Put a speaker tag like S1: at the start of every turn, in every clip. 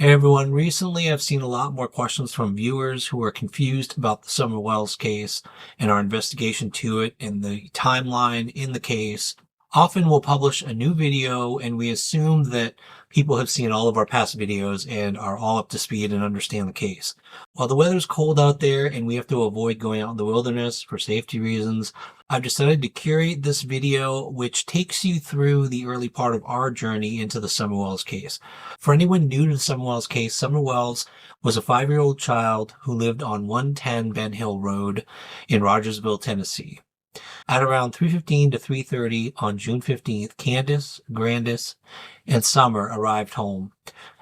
S1: Hey everyone, recently I've seen a lot more questions from viewers who are confused about the Summer Wells case and our investigation to it and the timeline in the case. Often we'll publish a new video and we assume that people have seen all of our past videos and are all up to speed and understand the case. While the weather's cold out there and we have to avoid going out in the wilderness for safety reasons, I've decided to curate this video which takes you through the early part of our journey into the Summer Wells case. For anyone new to the Summer Wells case, Summer Wells was a 5-year-old child who lived on 110 Ben Hill Road in Rogersville, Tennessee. At around 3:15 to 3:30 on June 15th, Candace, Grandis, and Summer arrived home.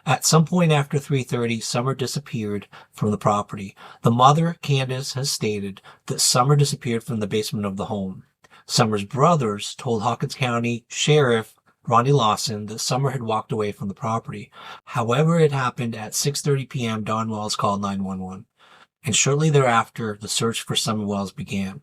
S1: At some point after 3:30, Summer disappeared from the property. The mother, Candace, has stated that Summer disappeared from the basement of the home. Summer's brothers told Hawkins County Sheriff Ronnie Lawson that Summer had walked away from the property. However, it happened at 6:30 p.m. Don Wells called 911, and shortly thereafter, the search for Summer Wells began.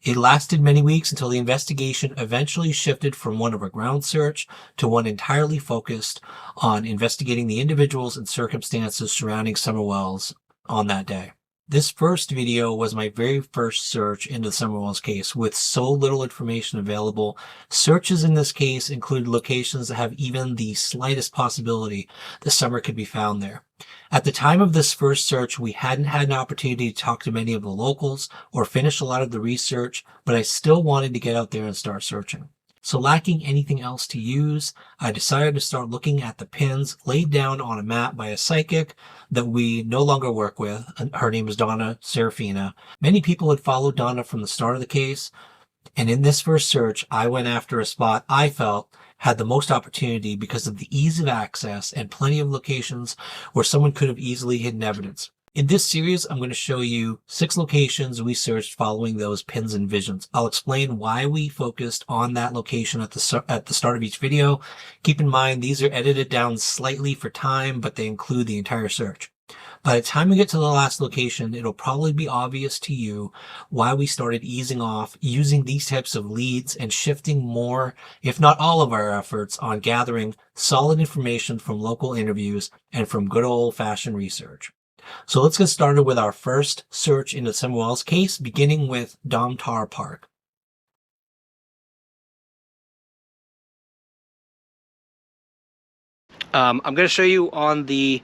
S1: It lasted many weeks until the investigation eventually shifted from one of a ground search to one entirely focused on investigating the individuals and circumstances surrounding Summer Wells on that day. This first video was my very first search into the Summer Wells case. With so little information available, searches in this case include locations that have even the slightest possibility that Summer could be found there. At the time of this first search, we hadn't had an opportunity to talk to many of the locals or finish a lot of the research, but I still wanted to get out there and start searching. So lacking anything else to use, I decided to start looking at the pins laid down on a map by a psychic that we no longer work with. Her name is Donna Serafina. Many people had followed Donna from the start of the case, and in this first search, I went after a spot I felt had the most opportunity because of the ease of access and plenty of locations where someone could have easily hidden evidence. In this series, I'm going to show you 6 locations we searched following those pins and visions. I'll explain why we focused on that location at the start of each video. Keep in mind, these are edited down slightly for time, but they include the entire search. By the time we get to the last location, it'll probably be obvious to you why we started easing off using these types of leads and shifting more, if not all of our efforts on gathering solid information from local interviews and from good old-fashioned research. So let's get started with our first search into the Summer Wells case, beginning with Domtar Park.
S2: I'm going to show you on the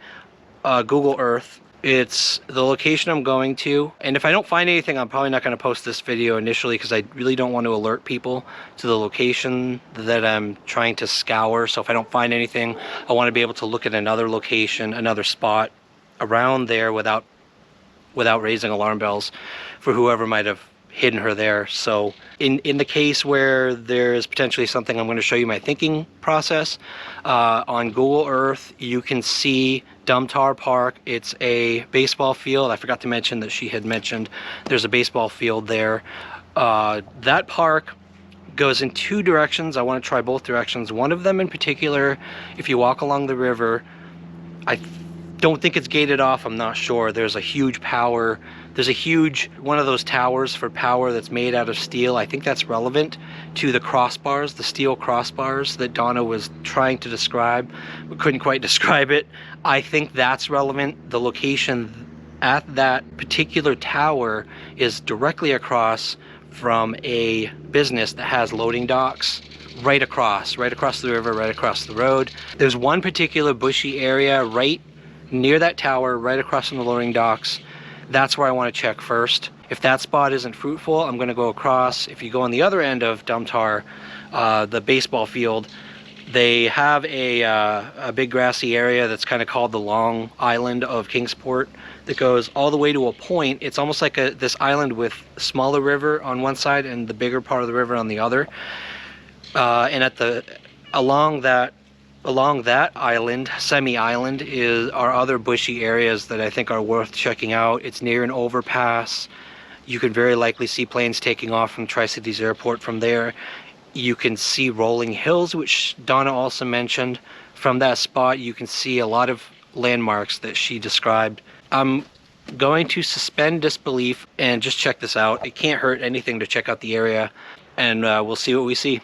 S2: Google Earth. It's the location I'm going to, and if I don't find anything, I'm probably not going to post this video initially because I really don't want to alert people to the location that I'm trying to scour. So if I don't find anything, I want to be able to look at another location, another spot around there without raising alarm bells for whoever might have hidden her there. So in the case where there is potentially something, I'm going to show you my thinking process. On Google Earth, you can see Domtar Park. It's a baseball field. I forgot to mention that she had mentioned there's a baseball field there. That park goes in 2 directions. I want to try both directions. One of them in particular, if you walk along the river, I don't think it's gated off, I'm not sure. There's a huge one of those towers for power that's made out of steel. I think that's relevant to the crossbars, the steel crossbars that Donna was trying to describe, but couldn't quite describe it. I think that's relevant. The location at that particular tower is directly across from a business that has loading docks right across the river, right across the road. There's one particular bushy area right near that tower, right across from the loading docks. That's where I want to check first. If that spot isn't fruitful, I'm going to go across. If you go on the other end of Domtar, the baseball field, they have a big grassy area that's kind of called the Long Island of Kingsport that goes all the way to a point. It's almost like this island with a smaller river on one side and the bigger part of the river on the other. And along that island, semi-island, are other bushy areas that I think are worth checking out. It's near an overpass. You can very likely see planes taking off from Tri-Cities Airport from there. You can see rolling hills, which Donna also mentioned. From that spot, you can see a lot of landmarks that she described. I'm going to suspend disbelief and just check this out. It can't hurt anything to check out the area, and we'll see what we see.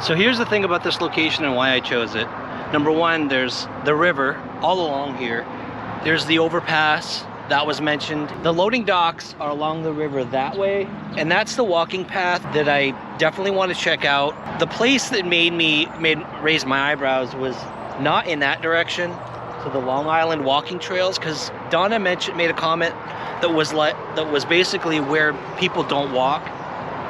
S2: So here's the thing about this location and why I chose it. Number one, there's the river all along here. There's the overpass that was mentioned. The loading docks are along the river that way, and that's the walking path that I definitely want to check out. The place that made raise my eyebrows was not in that direction, so the Long Island walking trails, because Donna made a comment that was basically where people don't walk,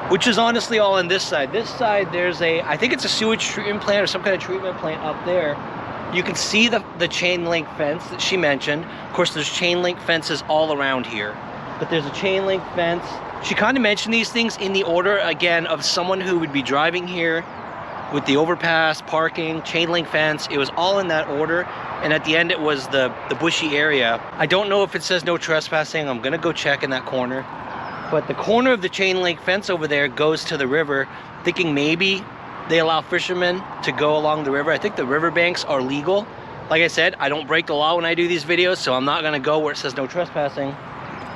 S2: which is honestly all on this side. This side, there's I think it's a sewage treatment plant or some kind of treatment plant up there. You can see the chain link fence that she mentioned. Of course, there's chain link fences all around here, but there's a chain link fence. She kind of mentioned these things in the order, again, of someone who would be driving here with the overpass, parking, chain link fence. It was all in that order. And at the end, it was the bushy area. I don't know if it says no trespassing. I'm gonna go check in that corner. But the corner of the chain link fence over there goes to the river, thinking maybe they allow fishermen to go along the river. I think the riverbanks are legal. Like I said, I don't break the law when I do these videos, so I'm not gonna go where it says no trespassing.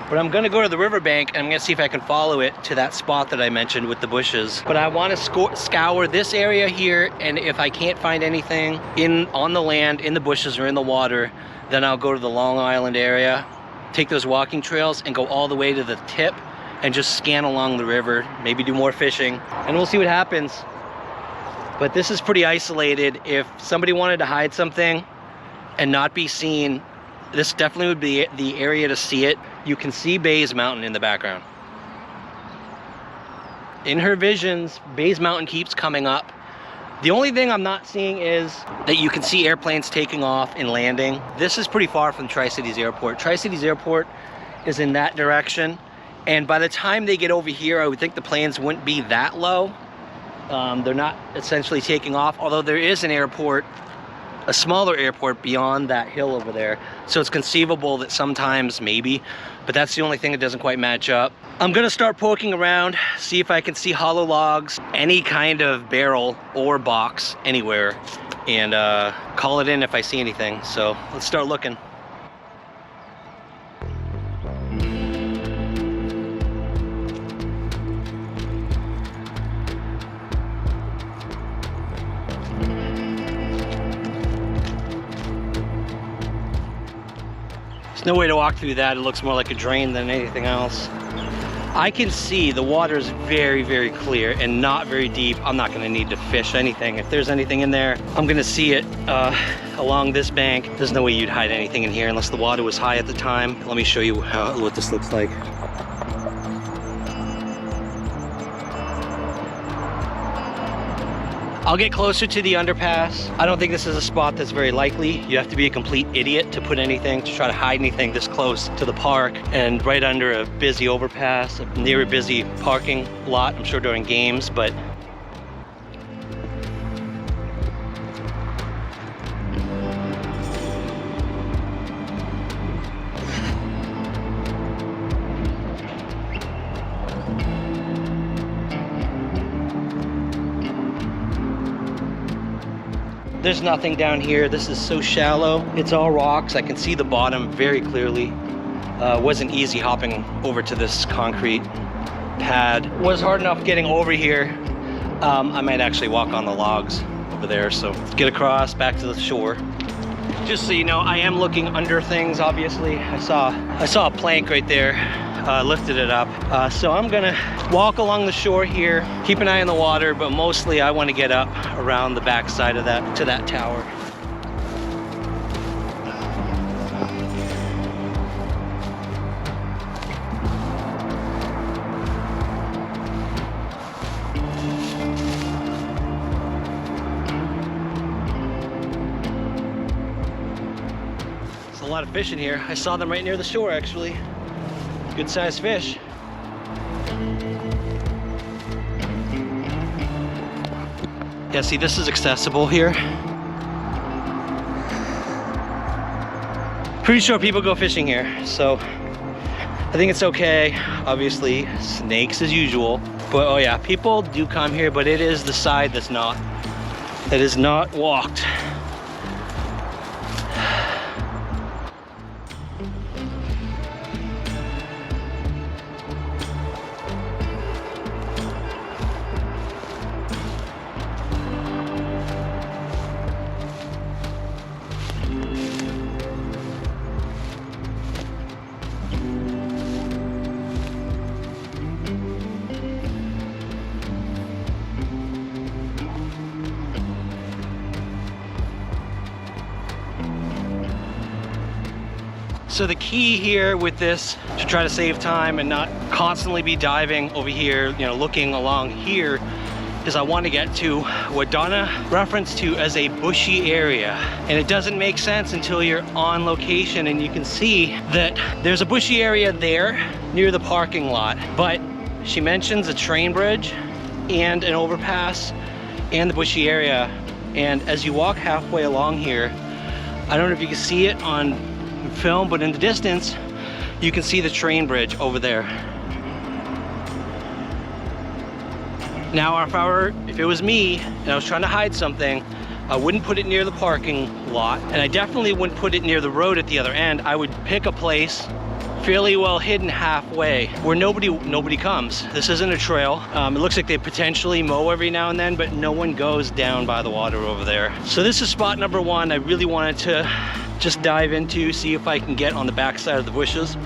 S2: But I'm gonna go to the riverbank and I'm gonna see if I can follow it to that spot that I mentioned with the bushes. But I wanna scour this area here, and if I can't find anything on the land, in the bushes, or in the water, then I'll go to the Long Island area, take those walking trails, and go all the way to the tip and just scan along the river, maybe do more fishing, and we'll see what happens. But this is pretty isolated. If somebody wanted to hide something and not be seen, this definitely would be the area to see it. You can see Bays Mountain in the background. In her visions, Bays Mountain keeps coming up. The only thing I'm not seeing is that you can see airplanes taking off and landing. This is pretty far from Tri-Cities Airport. Tri-Cities Airport is in that direction. And by the time they get over here, I would think the planes wouldn't be that low. They're not essentially taking off, although there is an airport, a smaller airport beyond that hill over there. So it's conceivable that sometimes maybe, but that's the only thing that doesn't quite match up. I'm gonna start poking around, see if I can see hollow logs, any kind of barrel or box anywhere, and call it in if I see anything. So let's start looking. There's no way to walk through that. It looks more like a drain than anything else. I can see the water is very, very clear and not very deep. I'm not gonna need to fish anything. If there's anything in there, I'm gonna see it along this bank. There's no way you'd hide anything in here unless the water was high at the time. Let me show you what this looks like. I'll get closer to the underpass. I don't think this is a spot that's very likely. You have to be a complete idiot to put anything, to try to hide anything this close to the park and right under a busy overpass, near a busy parking lot, I'm sure during games, but there's nothing down here. This is so shallow. It's all rocks. I can see the bottom very clearly. It wasn't easy hopping over to this concrete pad. It was hard enough getting over here. I might actually walk on the logs over there. So let's get across back to the shore. Just so you know, I am looking under things, obviously. I saw a plank right there. Lifted it up. So I'm gonna walk along the shore here, keep an eye on the water, but mostly I want to get up around the back side of that to that tower. There's a lot of fish in here. I saw them right near the shore actually. Good sized fish. Yeah, see, this is accessible here. Pretty sure people go fishing here, so I think it's okay. Obviously, snakes as usual. But oh yeah, people do come here, but it is the side that is not walked. So the key here with this, to try to save time and not constantly be diving over here, you know, looking along here, is I want to get to what Donna referenced to as a bushy area. And it doesn't make sense until you're on location and you can see that there's a bushy area there near the parking lot. But she mentions a train bridge and an overpass and the bushy area. And as you walk halfway along here, I don't know if you can see it on film, but in the distance, you can see the train bridge over there. Now, if it was me and I was trying to hide something, I wouldn't put it near the parking lot, and I definitely wouldn't put it near the road at the other end. I would pick a place fairly well hidden halfway where nobody comes. This isn't a trail. It looks like they potentially mow every now and then, but no one goes down by the water over there. So this is spot number one. I really wanted to just dive into, see if I can get on the backside of the bushes.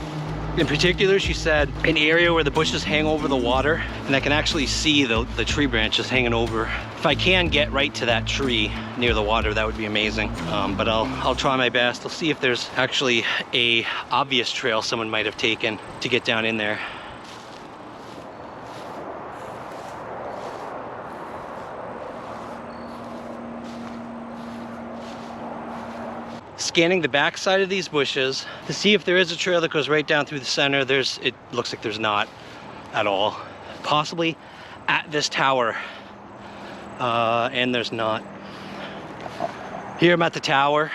S2: In particular, she said an area where the bushes hang over the water, and I can actually see the tree branches hanging over. If I can get right to that tree near the water, that would be amazing. But I'll try my best. I'll see if there's actually a obvious trail someone might have taken to get down in there. Scanning the back side of these bushes to see if there is a trail that goes right down through the center. It looks like there's not at all. Possibly at this tower, and there's not. Here I'm at the tower.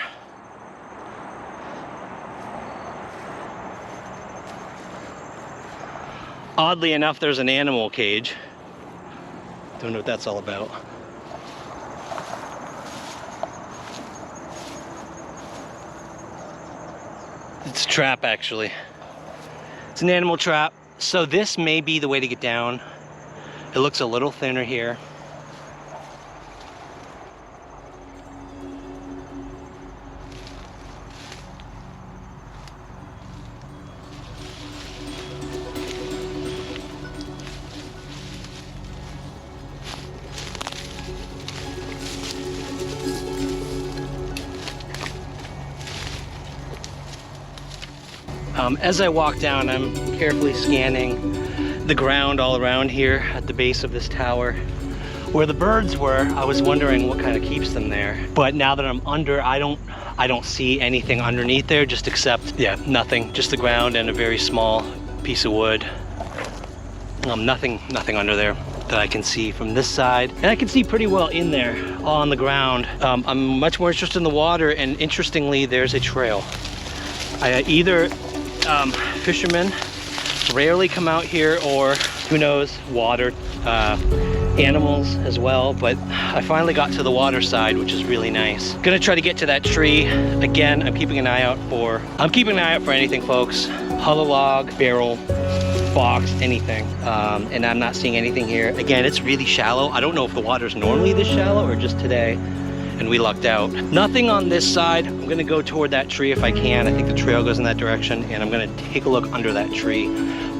S2: Oddly enough, there's an animal cage. Don't know what that's all about. It's a trap, actually. It's an animal trap. So this may be the way to get down. It looks a little thinner here. As I walk down, I'm carefully scanning the ground all around here at the base of this tower. Where the birds were, I was wondering what kind of keeps them there. But now that I'm under, I don't see anything underneath there, just except, yeah, nothing. Just the ground and a very small piece of wood. Nothing under there that I can see from this side. And I can see pretty well in there on the ground. I'm much more interested in the water, and interestingly, there's a trail. Fishermen rarely come out here, or who knows, water animals as well, but I finally got to the water side, which is really nice. Gonna try to get to that tree. Again, I'm keeping an eye out for anything, folks. Hollow log, barrel, box, anything. And I'm not seeing anything here. Again, it's really shallow. I don't know if the water's normally this shallow or just today, and we lucked out. Nothing on this side. I'm gonna go toward that tree if I can. I think the trail goes in that direction, and I'm gonna take a look under that tree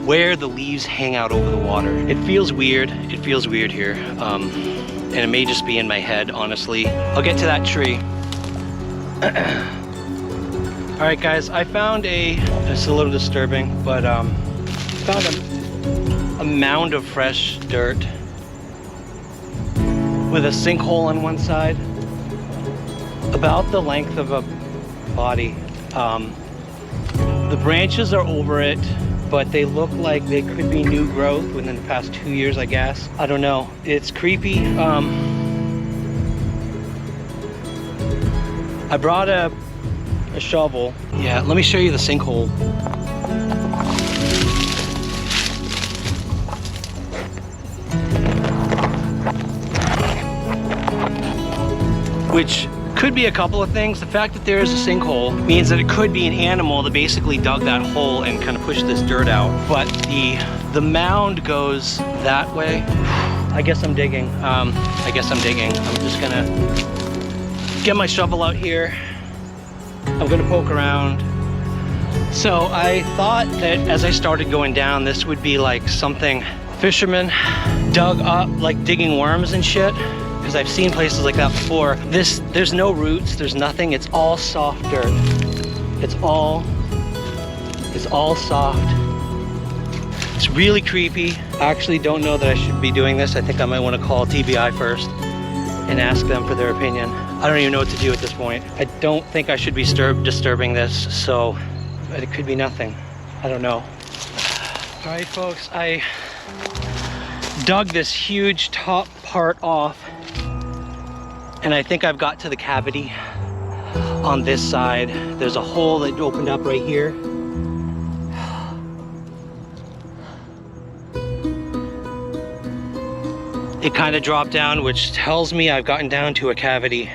S2: where the leaves hang out over the water. It feels weird. It feels weird here. And it may just be in my head, honestly. I'll get to that tree. All right, guys, I found it's a little disturbing, but found a mound of fresh dirt with a sinkhole on one side, about the length of a body. The branches are over it, but they look like they could be new growth within the past 2 years, I guess. I don't know. It's creepy. I brought a shovel. Yeah, let me show you the sinkhole. Which could be a couple of things. The fact that there is a sinkhole means that it could be an animal that basically dug that hole and kind of pushed this dirt out. But the mound goes that way. I guess I'm digging. I'm just gonna get my shovel out here. I'm gonna poke around. So I thought that as I started going down, this would be like something fishermen dug up, like digging worms and shit. Because I've seen places like that before. There's no roots, there's nothing, it's all soft dirt. It's all is all soft. It's really creepy. I actually don't know that I should be doing this. I think I might want to call TBI first and ask them for their opinion. I don't even know what to do at this point. I don't think I should be disturbing this, so but it could be nothing. I don't know. All right, folks, I dug this huge top part off, and I think I've got to the cavity on this side. There's a hole that opened up right here. It kind of dropped down, which tells me I've gotten down to a cavity.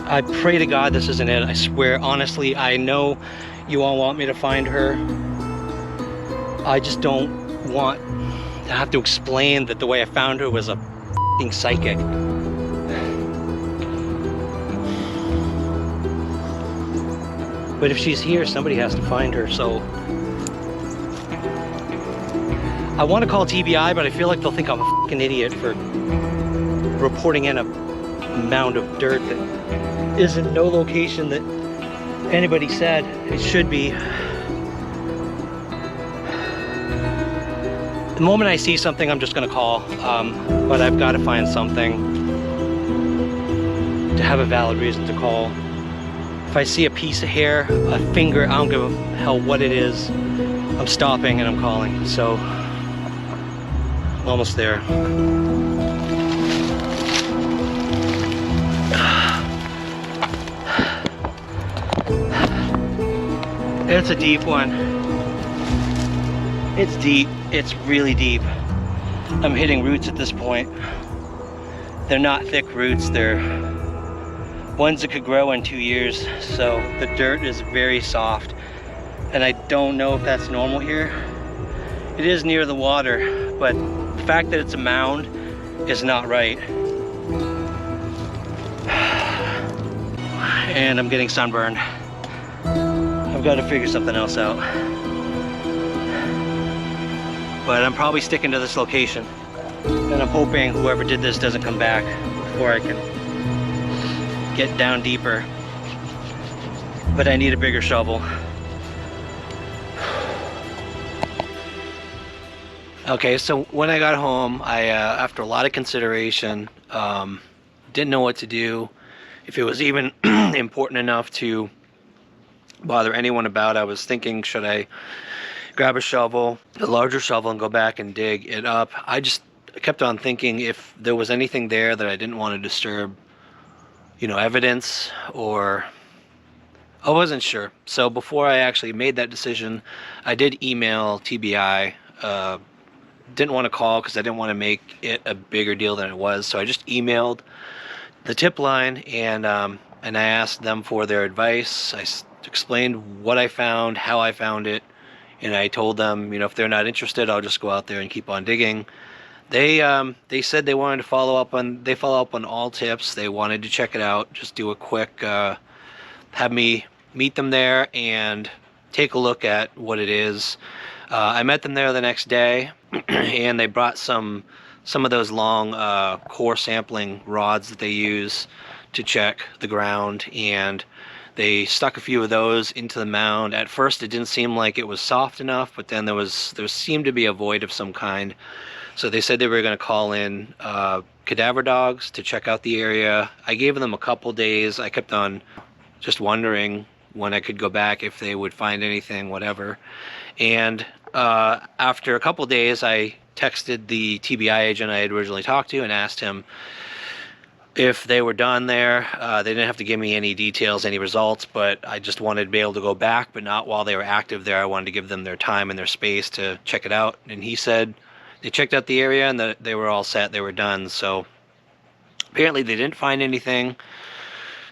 S2: I pray to God this isn't it. I swear, honestly, I know you all want me to find her. I just don't want to have to explain that the way I found her was a f***ing psychic. But if she's here, somebody has to find her, so I want to call TBI, but I feel like they'll think I'm a fucking idiot for reporting in a mound of dirt that is in no location that anybody said it should be. The moment I see something, I'm just going to call, but I've got to find something to have a valid reason to call. If I see a piece of hair, a finger, I don't give a hell what it is, I'm stopping and I'm calling. So almost there. It's a deep one. It's deep. It's really deep. I'm hitting roots at this point. They're not thick roots. They're ones that could grow in 2 years. So the dirt is very soft. And I don't know if that's normal here. It is near the water, but the fact that it's a mound is not right. And I'm getting sunburned. I've got to figure something else out. But I'm probably sticking to this location. And I'm hoping whoever did this doesn't come back before I can get down deeper. But I need a bigger shovel. Okay, so when I got home, I, after a lot of consideration, didn't know what to do, if it was even important enough to bother anyone about. I was thinking, should I grab a shovel, a larger shovel, and go back and dig it up? I just kept on thinking if there was anything there that I didn't want to disturb, you know, evidence, or I wasn't sure. So before I actually made that decision, I did email TBI. Didn't want to call because I didn't want to make it a bigger deal than it was. So I just emailed the tip line and I asked them for their advice. I explained what I found, how I found it, and I told them, you know, if they're not interested, I'll just go out there and keep on digging. They said they wanted to follow up on all tips. They wanted to check it out, just do a quick, have me meet them there and take a look at what it is. I met them there the next day, and they brought some of those long core sampling rods that they use to check the ground, and they stuck a few of those into the mound. At first it didn't seem like it was soft enough, but then there seemed to be a void of some kind. So they said they were going to call in cadaver dogs to check out the area. I gave them a couple days. I kept on just wondering when I could go back, if they would find anything, whatever. And after a couple days, I texted the TBI agent I had originally talked to and asked him if they were done there. They didn't have to give me any details, any results, but I just wanted to be able to go back, but not while they were active there. I wanted to give them their time and their space to check it out. And he said they checked out the area and that they were all set, they were done. So apparently they didn't find anything.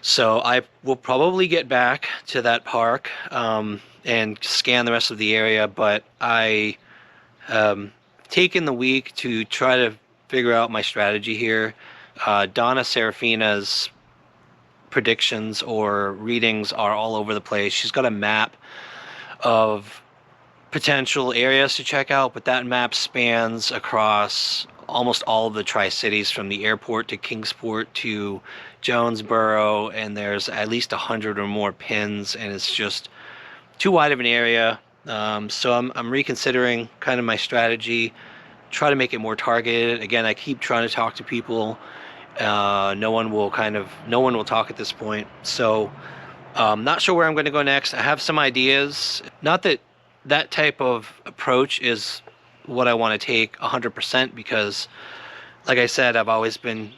S2: So I will probably get back to that park and scan the rest of the area, but I taken the week to try to figure out my strategy here. Donna Serafina's predictions or readings are all over the place. She's got a map of potential areas to check out, but that map spans across almost all of the Tri-Cities, from the airport to Kingsport to Jonesboro, and there's at least 100 or more pins, and it's just too wide of an area. So I'm reconsidering kind of my strategy, try to make it more targeted. Again, I keep trying to talk to people. No one will talk at this point. So not sure where I'm going to go next. I have some ideas. Not that that type of approach is what I want to take 100%, because like I said, I've always been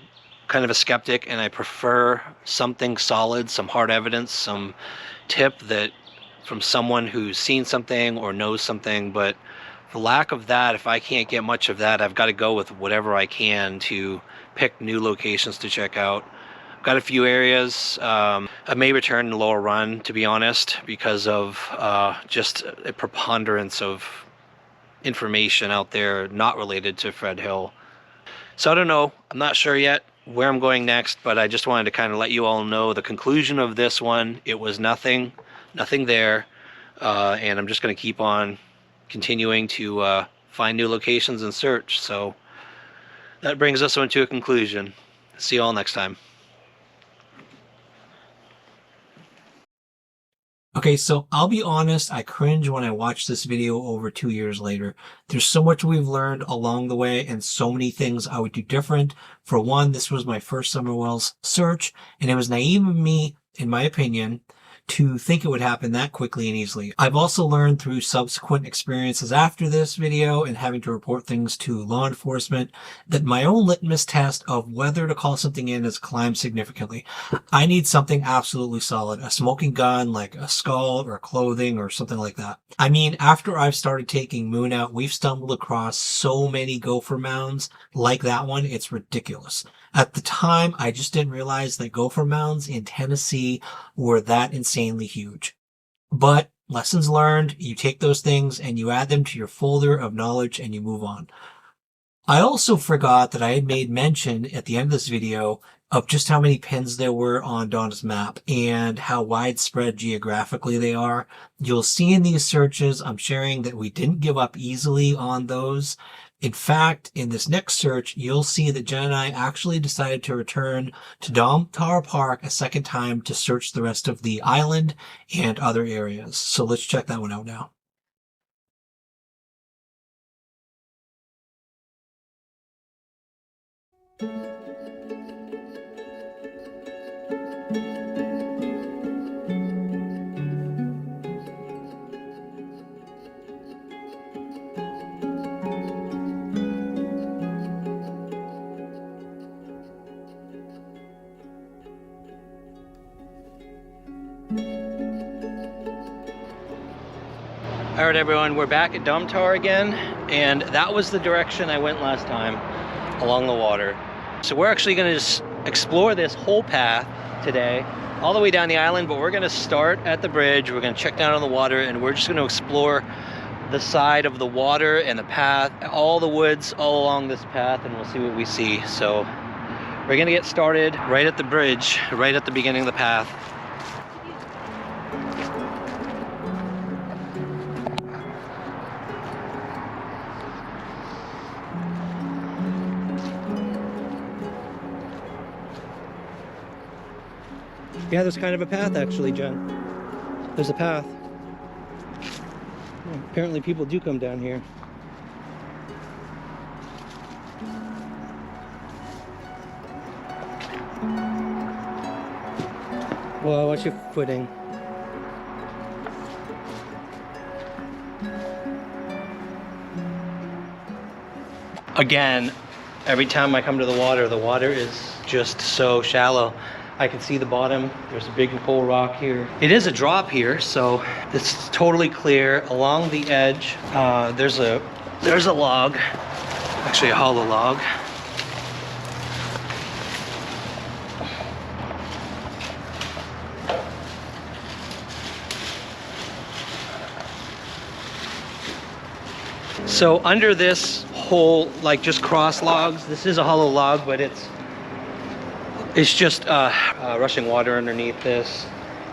S2: kind of a skeptic, and I prefer something solid, some hard evidence, some tip that from someone who's seen something or knows something. But for lack of that, if I can't get much of that, I've got to go with whatever I can to pick new locations to check out. I've got a few areas. I may return to Lower Run, to be honest, because of just a preponderance of information out there not related to Fred Hill. So I don't know. I'm not sure yet where I'm going next, but I just wanted to kind of let you all know the conclusion of this one. It was nothing there, and I'm just going to keep on continuing to find new locations and search. So that brings us on to a conclusion. See you all next time.
S1: Okay, so I'll be honest, I cringe when I watch this video over 2 years later. There's so much we've learned along the way and so many things I would do different. For one, this was my first Summer Wells search, and it was naive of me, in my opinion, to think it would happen that quickly and easily. I've also learned through subsequent experiences after this video and having to report things to law enforcement that my own litmus test of whether to call something in has climbed significantly. I need something absolutely solid, a smoking gun like a skull or clothing or something like that. I mean, after I've started taking Moon out, we've stumbled across so many gopher mounds like that one, it's ridiculous. At the time, I just didn't realize that gopher mounds in Tennessee were that insanely huge. But lessons learned, you take those things and you add them to your folder of knowledge and you move on. I also forgot that I had made mention at the end of this video of just how many pins there were on Donna's map and how widespread geographically they are. You'll see in these searches I'm sharing that we didn't give up easily on those. In fact, in this next search, you'll see that Jen and I actually decided to return to Domtar Park a second time to search the rest of the island and other areas. So let's check that one out now.
S2: All right, everyone, we're back at Domtar again, and that was the direction I went last time, along the water. So we're actually going to just explore this whole path today, all the way down the island, but we're going to start at the bridge, we're going to check down on the water, and we're just going to explore the side of the water and the path, all the woods all along this path, and we'll see what we see. So we're going to get started right at the bridge, right at the beginning of the path. Yeah, there's kind of a path actually, Jen. There's a path. Yeah, apparently people do come down here. Whoa, watch your footing. Again, every time I come to the water is just so shallow. I can see the bottom. There's a big pole rock here. It is a drop here, so it's totally clear. Along the edge, there's a log, actually a hollow log. So under this whole, like just cross logs, this is a hollow log, but it's just rushing water underneath this,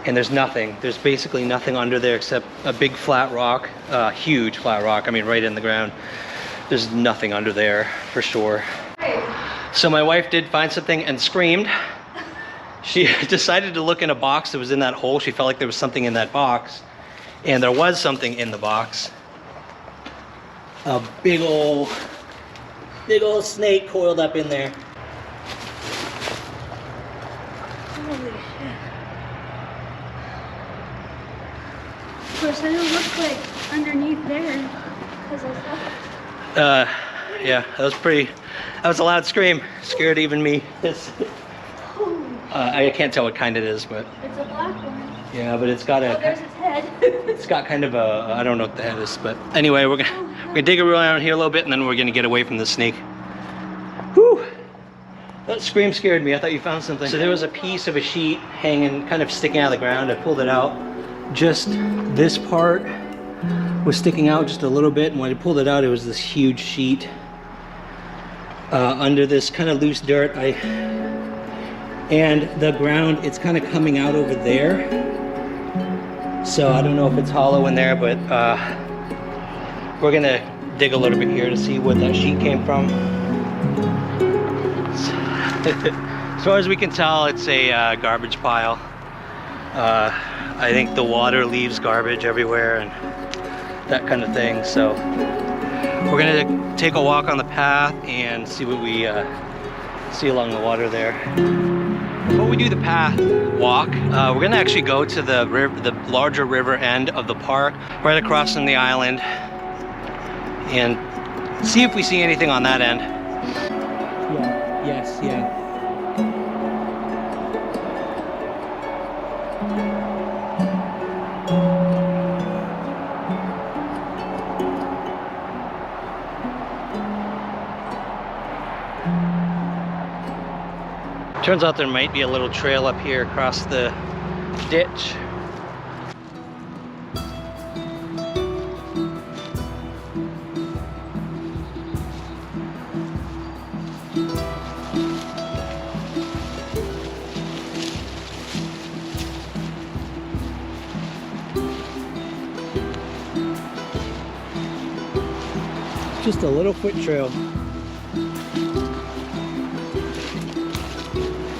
S2: and there's nothing. There's basically nothing under there except a big flat rock, huge flat rock, I mean right in the ground. There's nothing under there for sure. So my wife did find something and screamed. She decided to look in a box that was in that hole. She felt like there was something in that box, and there was something in the box. A big old snake coiled up in there.
S3: Holy shit. Of course, it didn't look like underneath there. Because I thought...
S2: Yeah, that was a loud scream. Scared even me. I can't tell what kind it is, but...
S3: It's a black one.
S2: Yeah, but it's got a...
S3: Oh, there's its head.
S2: It's got kind of a... I don't know what the head is, but... Anyway, we're gonna dig around here a little bit, and then we're gonna get away from the snake. Whew! That scream scared me. I thought you found something. So there was a piece of a sheet hanging, kind of sticking out of the ground. I pulled it out. Just this part was sticking out just a little bit, and when I pulled it out, it was this huge sheet. Under this kind of loose dirt, and the ground, it's kind of coming out over there. So I don't know if it's hollow in there, but we're gonna dig a little bit here to see where that sheet came from. As far as we can tell, it's a garbage pile. I think the water leaves garbage everywhere and that kind of thing. So we're gonna take a walk on the path and see what we see along the water there. Before we do the path walk, we're gonna actually go to the larger river end of the park, right across from the island, and see if we see anything on that end. Yeah. Yes. Yeah. Turns out there might be a little trail up here across the ditch. Just a little foot trail.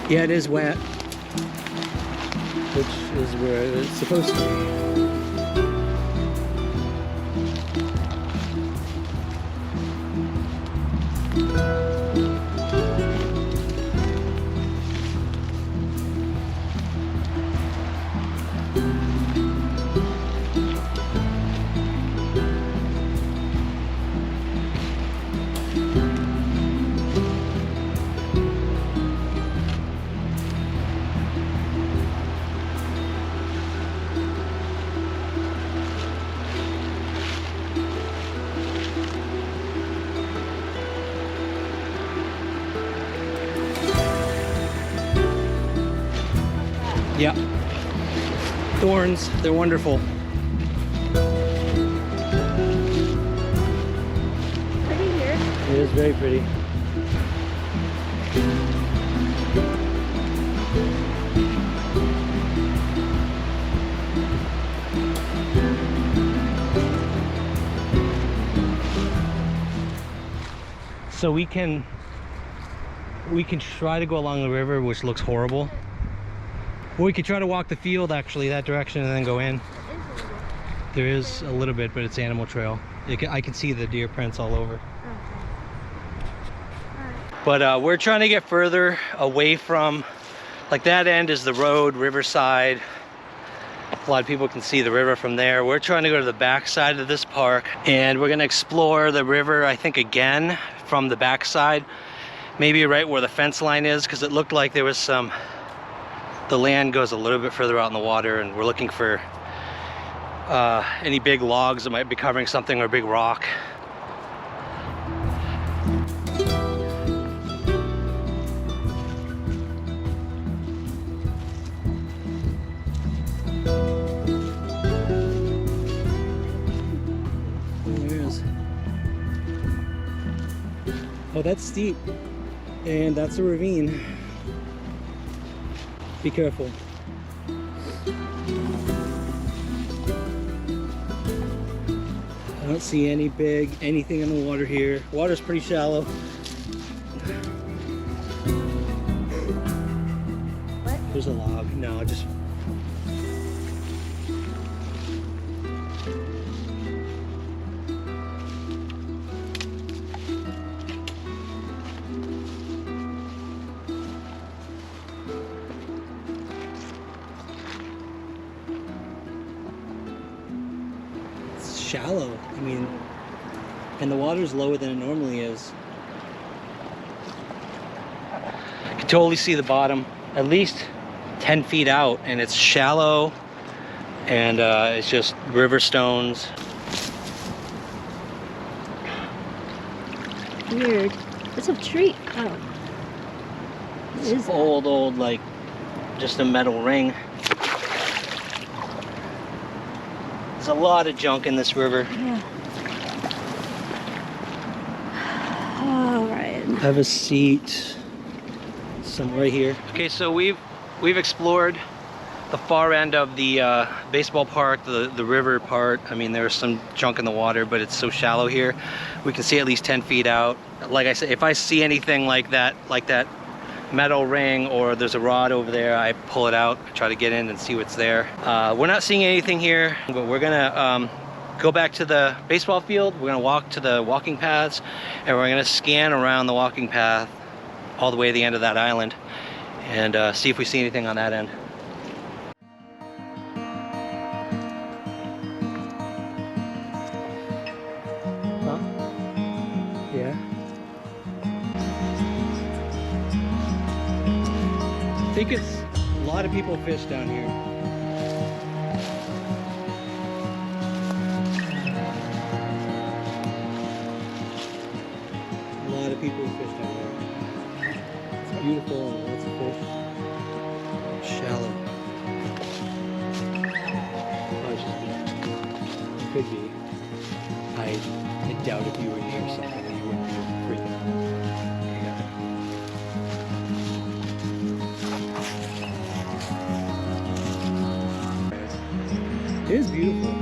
S2: Yeah, it is wet, which is where it's supposed to be. Yeah. Thorns, they're wonderful.
S3: Pretty here.
S2: It is very pretty. So we can try to go along the river, which looks horrible. Or we could try to walk the field actually that direction and then go in. There is a little bit, but it's animal trail. I can see the deer prints all over. But we're trying to get further away from, like that end is the road, riverside. A lot of people can see the river from there. We're trying to go to the back side of this park, and we're gonna explore the river, I think, again from the back side. Maybe right where the fence line is, because it looked like there was some, the land goes a little bit further out in the water, and we're looking for any big logs that might be covering something, or a big rock. Oh, that's steep, and that's a ravine. Be careful. I don't see anything in the water here. Water's pretty shallow.
S3: What?
S2: There's a log. No, just... It's shallow. I mean, and the water's lower than it normally is. You can totally see the bottom, at least 10 feet out, and it's shallow, and it's just river stones.
S3: Weird. It's a tree. Oh. What is that?
S2: Old, like, just a metal ring. There's a lot of junk in this river.
S3: Yeah. All right.
S2: Have a seat. Some right here. Okay, so we've explored the far end of the baseball park, the river part. I mean, there's some junk in the water, but it's so shallow here. We can see at least 10 feet out. Like I said, if I see anything like that metal ring, or there's a rod over there, I pull it out, try to get in and see what's there. We're not seeing anything here, but we're gonna go back to the baseball field. We're gonna walk to the walking paths, and we're gonna scan around the walking path all the way to the end of that island, and see if we see anything on that end. Huh? Yeah. I think it's a lot of people fish down here. A lot of people fish down here. It's beautiful and lots of fish. Shallow. Oh, it's just me. It could be. I doubt if you were near something that you wouldn't be freaking out. It is beautiful.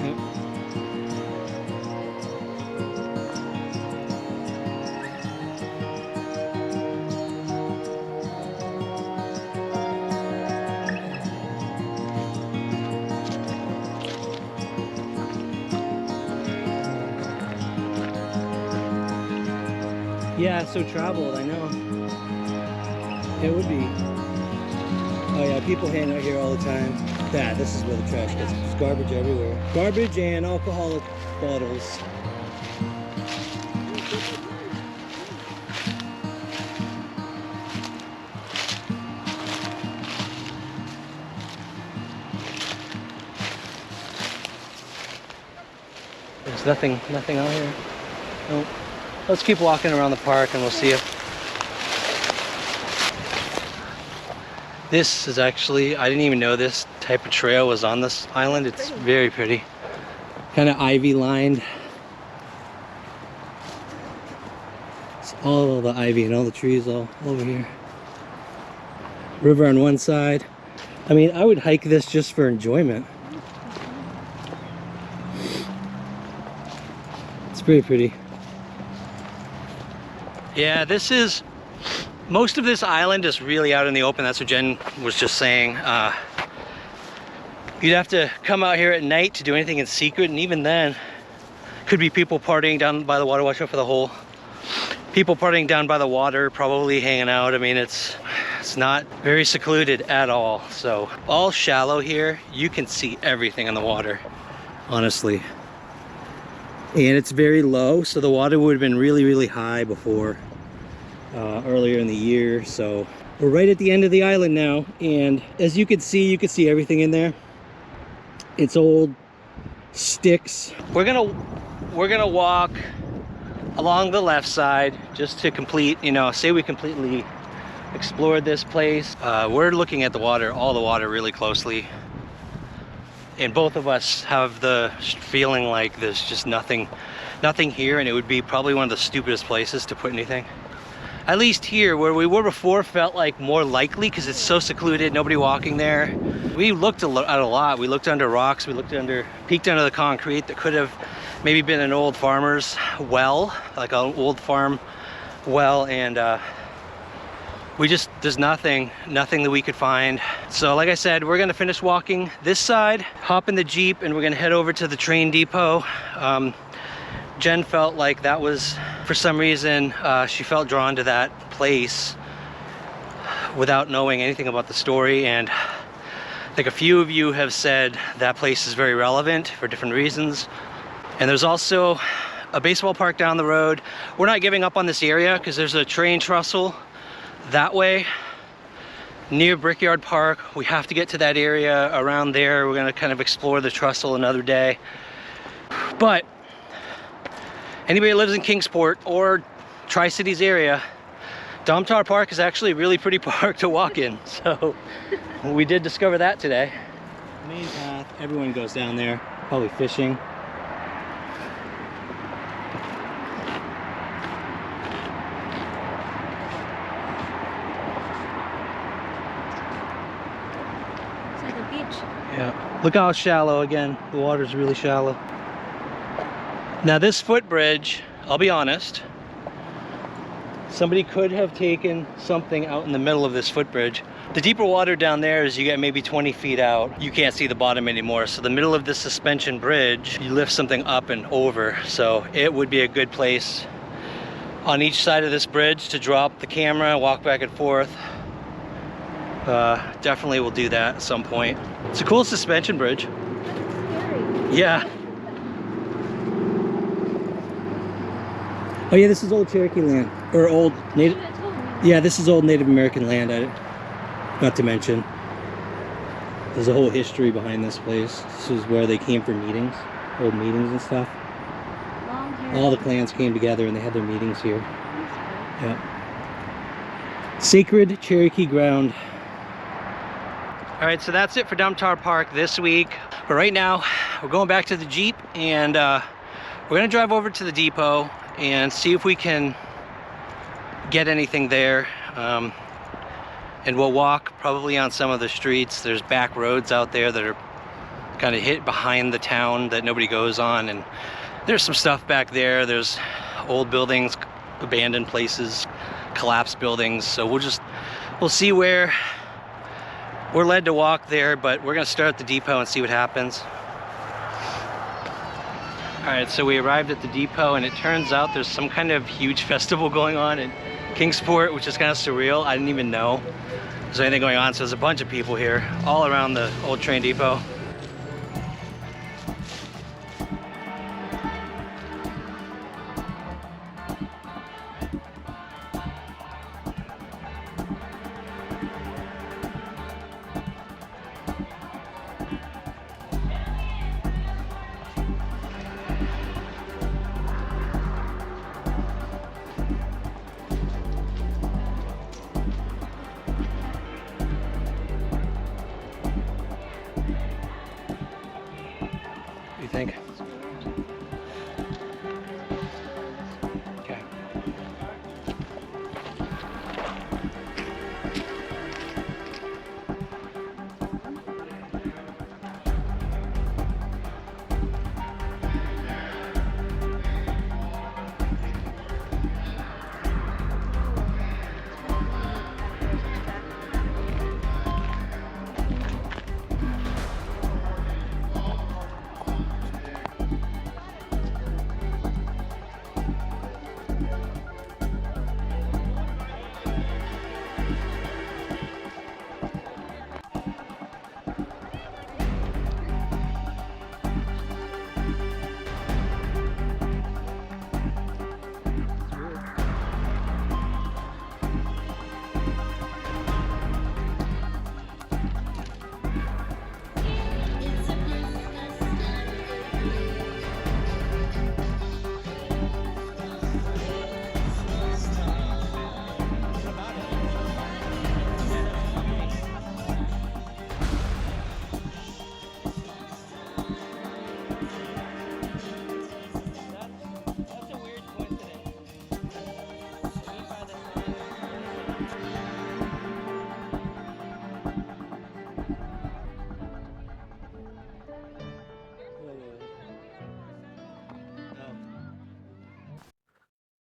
S2: Yep. Yeah, it's so traveled, I know. It would be. Oh yeah, people hang out here all the time. Yeah, this is where the trash gets. There's garbage everywhere. Garbage and alcoholic bottles. There's nothing out here. Nope. Let's keep walking around the park and we'll see if... This is actually, I didn't even know this type of trail was on this island. It's very pretty. Kind of ivy lined. It's all the ivy and all the trees all over here. River on one side. I mean, I would hike this just for enjoyment. It's pretty pretty. Yeah, this is, most of this island is really out in the open. That's what Jen was just saying. You'd have to come out here at night to do anything in secret, and even then, could be people partying down by the water. Watch out for the hole. People partying down by the water, probably hanging out. I mean, it's not very secluded at all. So, all shallow here. You can see everything in the water, honestly. And it's very low, so the water would have been really, really high before, earlier in the year. So we're right at the end of the island now, and as you can see everything in there. It's old sticks. We're gonna walk along the left side just to complete, say we completely explored this place. We're looking at the water, all the water, really closely. And both of us have the feeling like there's just nothing here, and it would be probably one of the stupidest places to put anything. at least here where we were before, felt like more likely because it's so secluded, nobody walking there. We looked at a lot. We looked under rocks, peeked under the concrete that could have maybe been an old farmer's well, like an old farm well, and there's nothing that we could find. So like I said, we're gonna finish walking this side, hop in the Jeep, and we're gonna head over to the train depot. Jen felt like that was, for some reason, she felt drawn to that place without knowing anything about the story, and I think a few of you have said that place is very relevant for different reasons. And there's also a baseball park down the road. We're not giving up on this area because there's a train trestle that way near Brickyard Park. We have to get to that area around there. We're gonna kind of explore the trestle another day. But anybody who lives in Kingsport or Tri-Cities area, Domtar Park is actually a really pretty park to walk in. So we did discover that today. Main path, everyone goes down there, probably fishing.
S3: It's like a beach.
S2: Yeah, look how shallow again. The water's really shallow. Now this footbridge, I'll be honest, somebody could have taken something out in the middle of this footbridge. The deeper water down there is you get maybe 20 feet out. You can't see the bottom anymore. So the middle of this suspension bridge, you lift something up and over. So it would be a good place on each side of this bridge to drop the camera, walk back and forth. Definitely will do that at some point. It's a cool suspension bridge.
S3: Scary.
S2: Yeah. Oh yeah, this is old Cherokee land, or old Native. Yeah, this is old Native American land. Not to mention, there's a whole history behind this place. This is where they came for meetings, old meetings and stuff.
S3: Long hair.
S2: All the clans came together and they had their meetings here. Yeah. Sacred Cherokee ground. All right, so that's it for Domtar Park this week. But right now, we're going back to the Jeep, and we're gonna drive over to the depot and see if we can get anything there. And we'll walk probably on some of the streets. There's back roads out there that are kind of hit behind the town that nobody goes on, and there's some stuff back there. There's old buildings, abandoned places, collapsed buildings. So we'll see where we're led to walk there, but we're gonna start at the depot and see what happens. All right, so we arrived at the depot, and it turns out there's some kind of huge festival going on in Kingsport, which is kind of surreal. I didn't even know there's anything going on. So there's a bunch of people here all around the old train depot. You think? Okay.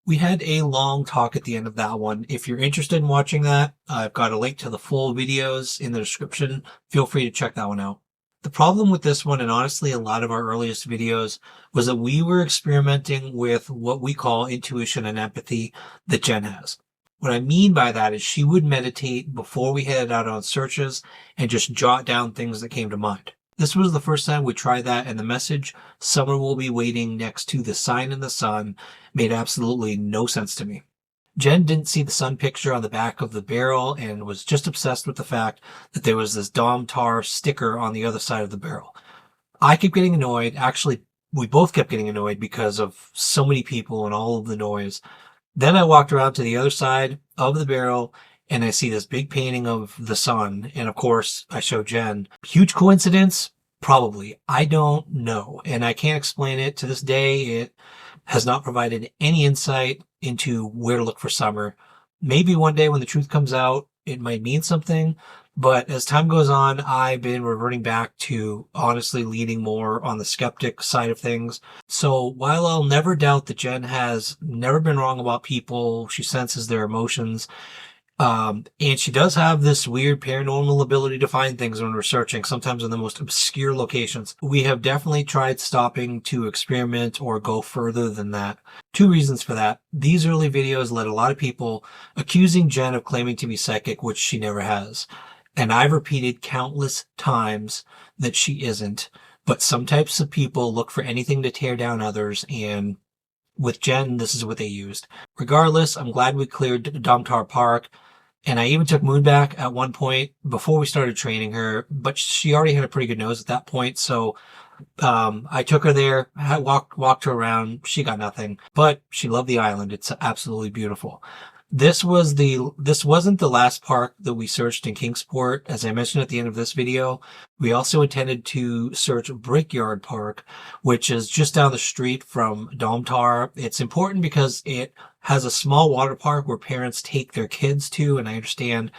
S1: We had a long talk at the end of that one. If you're interested in watching that, I've got a link to the full videos in the description. Feel free to check that one out. The problem with this one, and honestly a lot of our earliest videos, was that we were experimenting with what we call intuition and empathy that Jen has. What I mean by that is she would meditate before we headed out on searches and just jot down things that came to mind. This was the first time we tried that, and the message, "Summer will be waiting next to the sign in the sun," made absolutely no sense to me. Jen didn't see the sun picture on the back of the barrel and was just obsessed with the fact that there was this Domtar sticker on the other side of the barrel. I kept getting annoyed. Actually, we both kept getting annoyed because of so many people and all of the noise. Then I walked around to the other side of the barrel and I see this big painting of the sun. And of course, I show Jen. Huge coincidence? Probably. I don't know. And I can't explain it. To this day, it has not provided any insight into where to look for summer. Maybe one day when the truth comes out, it might mean something. But as time goes on, I've been reverting back to honestly leaning more on the skeptic side of things. So while I'll never doubt that Jen has never been wrong about people, she senses their emotions. And she does have this weird paranormal ability to find things when we're searching, sometimes in the most obscure locations. We have definitely tried stopping to experiment or go further than that. Two reasons for that. These early videos led a lot of people accusing Jen of claiming to be psychic, which she never has. And I've repeated countless times that she isn't. But some types of people look for anything to tear down others, and with Jen, this is what they used. Regardless, I'm glad we cleared Domtar Park. And I even took Moon back at one point before we started training her, but she already had a pretty good nose at that point. So, I took her there, walked her around. She got nothing, but she loved the island. It's absolutely beautiful. This wasn't the last park that we searched in Kingsport. As I mentioned at the end of this video, we also intended to search Brickyard Park, which is just down the street from Domtar. It's important because it has a small water park where parents take their kids to, and I understand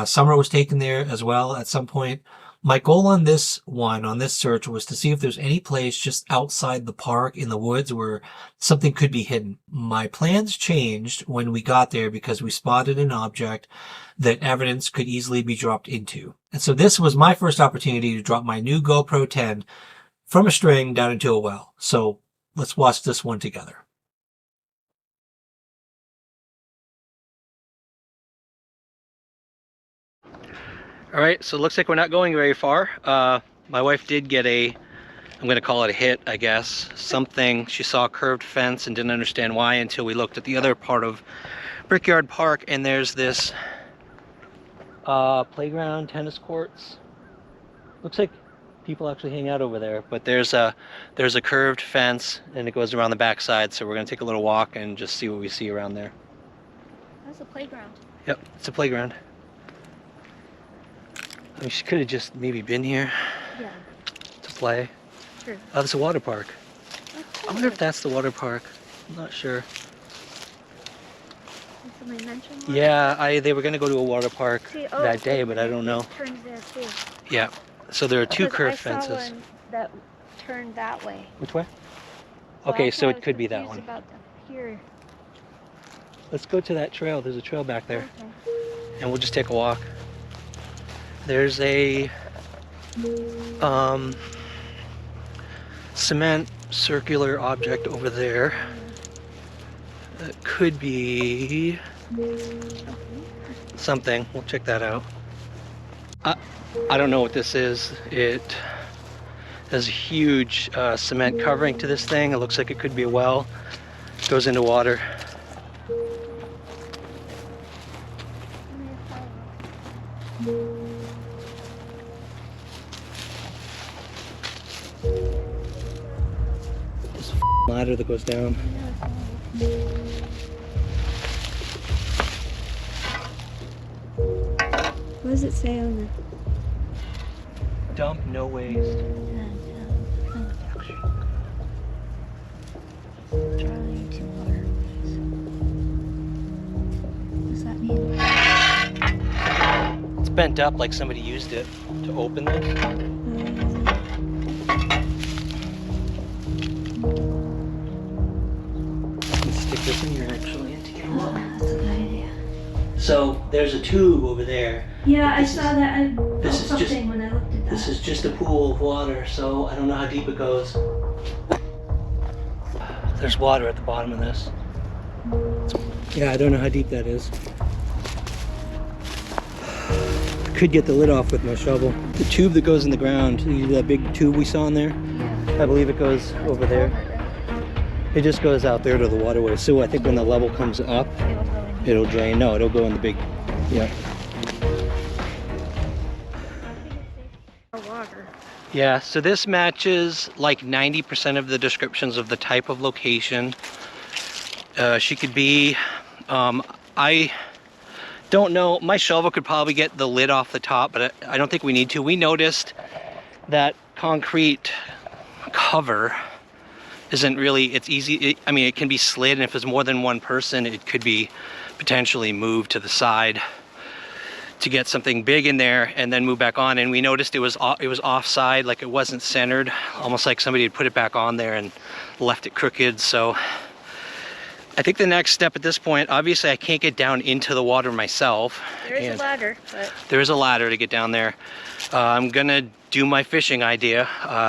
S1: Summer was taken there as well at some point. My goal on this search, was to see if there's any place just outside the park in the woods where something could be hidden. My plans changed when we got there because we spotted an object that evidence could easily be dropped into. And so this was my first opportunity to drop my new GoPro 10 from a string down into a well. So let's watch this one together.
S2: All right, so it looks like we're not going very far. My wife did get I'm going to call it a hit, I guess. Something. She saw a curved fence and didn't understand why until we looked at the other part of Brickyard Park, and there's this playground, tennis courts. Looks like people actually hang out over there, but there's a curved fence and it goes around the backside, so we're going to take a little walk and just see what we see around there.
S3: That's a playground.
S2: Yep, it's a playground. I mean, she could have just maybe been here to play.
S3: Sure.
S2: Oh, there's a water park. I wonder if that's the water park. I'm not sure.
S3: Did somebody mention water?
S2: Yeah, they were going to go to a water park
S3: Oh,
S2: that day, but I don't know.
S3: It turns there too.
S2: Yeah, so there are two
S3: Because
S2: curved
S3: I saw
S2: fences.
S3: one that turned that way.
S2: Which way?
S3: So
S2: Okay,
S3: that's
S2: so
S3: why I
S2: it
S3: was
S2: could be that
S3: confused
S2: one.
S3: About here.
S2: Let's go to that trail. There's a trail back there.
S3: Okay.
S2: And we'll just take a walk. There's a cement circular object over there that could be something. We'll check that out. I don't know what this is. It has a huge cement covering to this thing. It looks like it could be a well. It goes into water. There's a ladder that goes down.
S3: What does it say on the?
S2: Dump no waste.
S3: Charlie to water. What does that mean?
S2: It's bent up like somebody used it to open this. Let's stick this in here actually and take a look.
S3: That's a good idea.
S2: So there's a tube over there.
S3: Yeah, I saw that. I felt
S2: this is
S3: something
S2: just-
S3: when I looked at that.
S2: This is just a pool of water, so I don't know how deep it goes. There's water at the bottom of this. Yeah, I don't know how deep that is. Could get the lid off with my shovel. The tube that goes in the ground, that big tube we saw in there,
S3: Yeah.
S2: I believe it goes over there. It just goes out there to the waterway. So I think when the level comes up, it'll drain. No, it'll go in the big, yeah.
S3: Water.
S2: Yeah, so this matches like 90% of the descriptions of the type of location. She could be, I don't know, my shovel could probably get the lid off the top, but I don't think we need to. We noticed that concrete cover isn't really, it's easy, I mean, it can be slid, and if there's more than one person, it could be potentially moved to the side to get something big in there and then move back on. And we noticed it was offside, like it wasn't centered, almost like somebody had put it back on there and left it crooked. So I think the next step at this point, obviously I can't get down into the water myself.
S3: There is a ladder, but
S2: there is a ladder to get down there. I'm gonna do my fishing idea.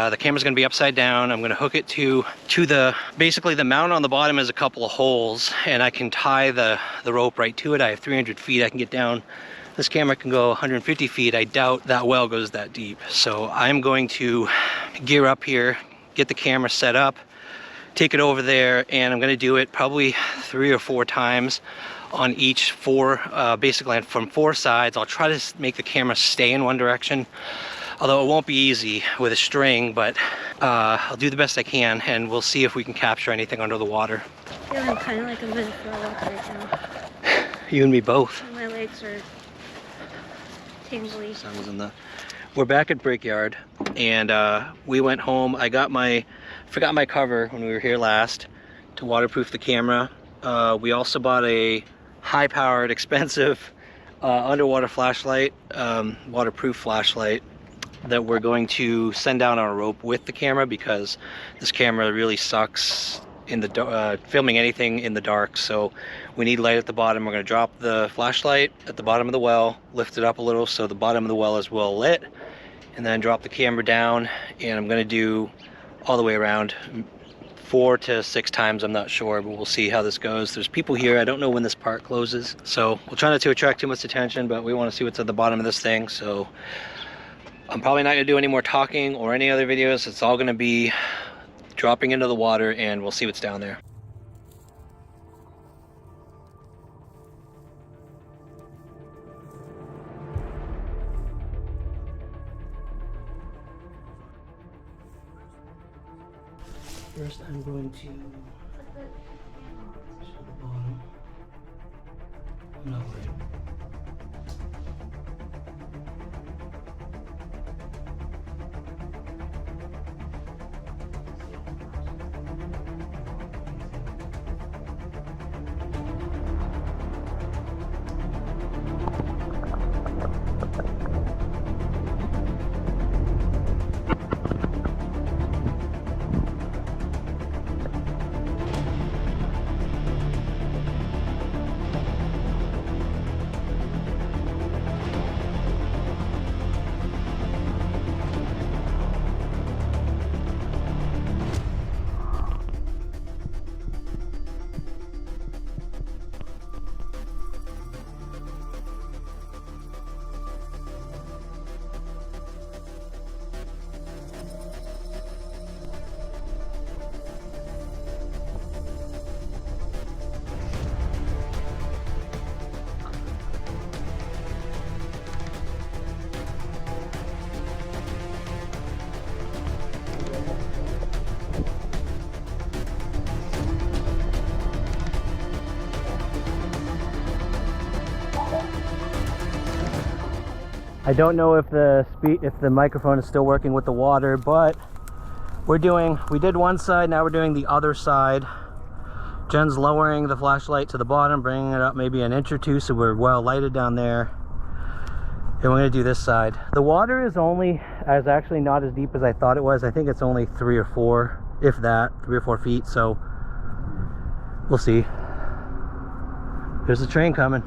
S2: The camera's gonna be upside down. I'm gonna hook it to the, basically the mount on the bottom is a couple of holes, and I can tie the rope right to it. I have 300 feet, I can get down. This camera can go 150 feet. I doubt that well goes that deep. So I'm going to gear up here, get the camera set up, take it over there, and I'm gonna do it probably 3 or 4 times on each 4, basically from 4 sides. I'll try to make the camera stay in one direction, although it won't be easy with a string, but I'll do the best I can, and we'll see if we can capture anything under the water.
S3: feeling kind of like I'm gonna throw up right now.
S2: You and me both.
S3: My legs are tingly.
S2: We're back at Brickyard, and we went home. I forgot my cover when we were here last to waterproof the camera. We also bought a high-powered, expensive underwater flashlight, waterproof flashlight, that we're going to send down on a rope with the camera, because this camera really sucks in the filming anything in the dark. So we need light at the bottom. We're going to drop the flashlight at the bottom of the well, lift it up a little so the bottom of the well is well lit, and then drop the camera down. And I'm going to do all the way around 4 to 6 times, I'm not sure, but we'll see how this goes. There's people here. I don't know when this park closes, so we'll try not to attract too much attention, but we want to see what's at the bottom of this thing. So I'm probably not going to do any more talking or any other videos. It's all going to be dropping into the water, and we'll see what's down there. First, I'm going to show the bottom. I'm not worried. I don't know if the microphone is still working with the water, but we did one side, now we're doing the other side. Jen's lowering the flashlight to the bottom, bringing it up maybe an inch or 2, so we're well lighted down there. And we're gonna do this side. The water is actually not as deep as I thought it was. I think it's only 3 or 4, if that, 3 or 4 feet, so we'll see. There's a train coming.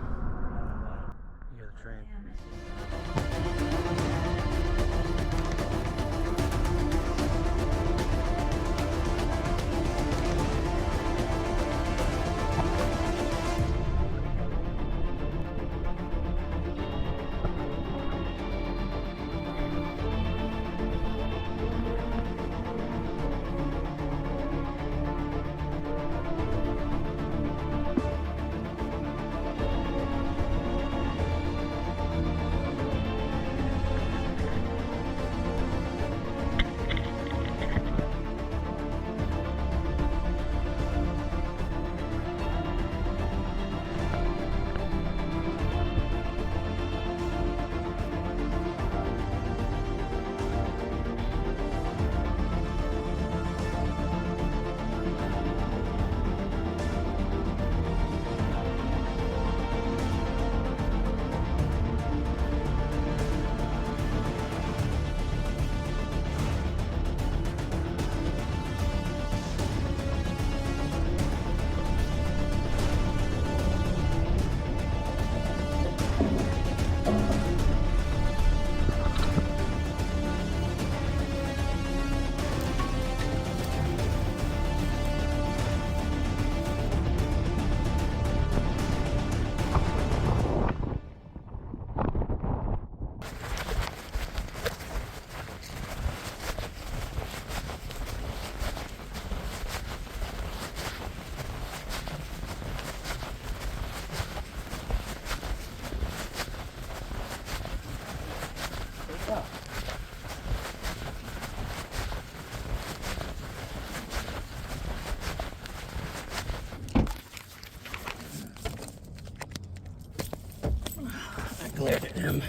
S2: Glared at him.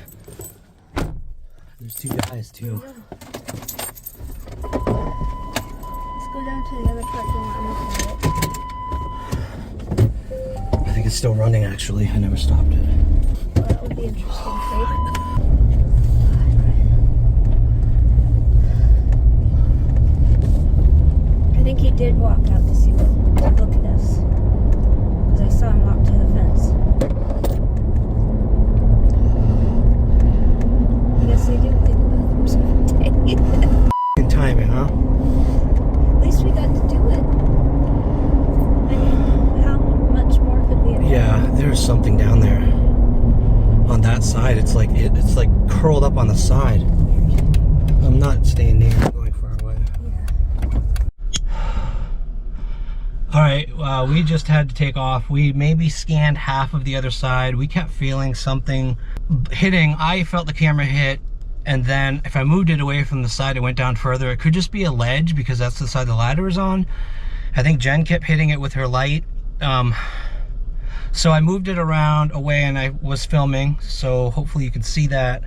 S2: There's two guys too.
S3: Let's go down to the other truck and I'm looking at it.
S2: I think it's still running actually. I never stopped it.
S3: Well, that would be interesting, Kate. I think he did walk out to see what, to look at us. Because I saw him walk to the fence. I guess they do clean the bathrooms every day.
S2: Good timing, huh?
S3: At least we got to do it. I mean, how much more could we have done?
S2: Yeah, there's something down there. On that side, it's like curled up on the side. I'm not staying near. I'm going far away. All right, we just had to take off. We maybe scanned half of the other side. We kept feeling something hitting. I felt the camera hit, and then if I moved it away from the side, it went down further. It could just be a ledge because that's the side the ladder is on. I think Jen kept hitting it with her light. So I moved it around away and I was filming, so hopefully you can see that,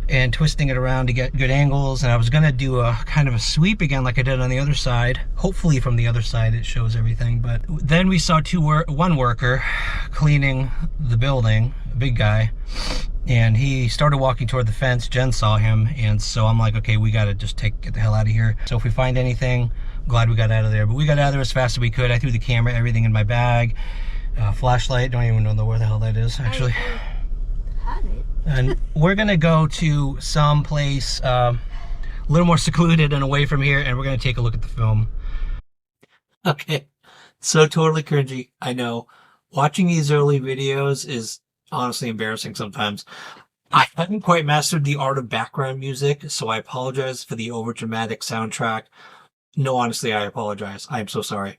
S2: and twisting it around to get good angles. And I was gonna do a kind of a sweep again like I did on the other side. Hopefully from the other side it shows everything. But then we saw one worker cleaning the building, a big guy, and he started walking toward the fence. Jen saw him, and so I'm like, okay, we gotta just get the hell out of here. So if we find anything, I'm glad we got out of there. But we got out of there as fast as we could. I threw the camera, everything in my bag. Flashlight, don't even know where the hell that is actually.
S3: I had it.
S2: And we're gonna go to some place a little more secluded and away from here, and we're gonna take a look at the film.
S1: Okay, so totally cringy, I know. Watching these early videos is honestly embarrassing sometimes. I haven't quite mastered the art of background music, so I apologize for the overdramatic soundtrack. No, honestly, I apologize. I am so sorry.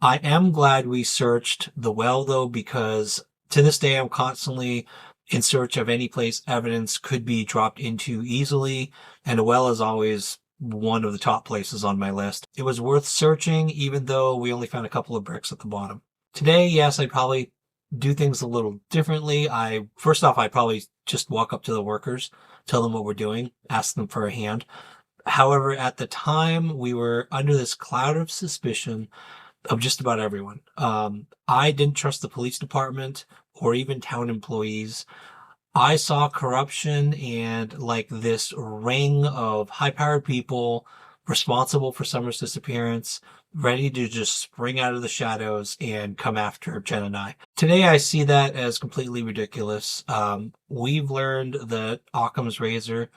S1: I am glad we searched the well, though, because to this day, I'm constantly in search of any place evidence could be dropped into easily, and a well is always one of the top places on my list. It was worth searching, even though we only found a couple of bricks at the bottom. Today, yes, I'd probably do things a little differently. First off, I'd probably just walk up to the workers, tell them what we're doing, ask them for a hand. However, at the time, we were under this cloud of suspicion of just about everyone. I didn't trust the police department or even town employees. I saw corruption and like this ring of high-powered people responsible for Summer's disappearance, ready to just spring out of the shadows and come after Jen and I. Today I see that as completely ridiculous. We've learned that Occam's razor,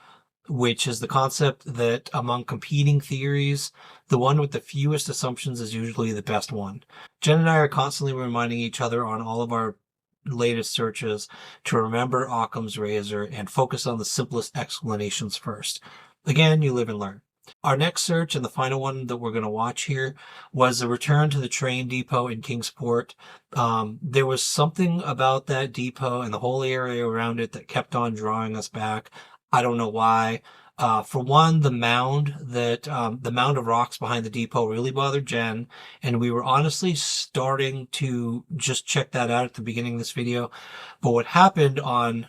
S1: which is the concept that among competing theories, the one with the fewest assumptions is usually the best one. Jen and I are constantly reminding each other on all of our latest searches to remember Occam's razor and focus on the simplest explanations first. Again, you live and learn. Our next search, and the final one that we're going to watch here, was a return to the train depot in Kingsport. There was something about that depot and the whole area around it that kept on drawing us back. I don't know why. For one, the mound of rocks behind the depot really bothered Jen, and we were honestly starting to just check that out at the beginning of this video. But what happened on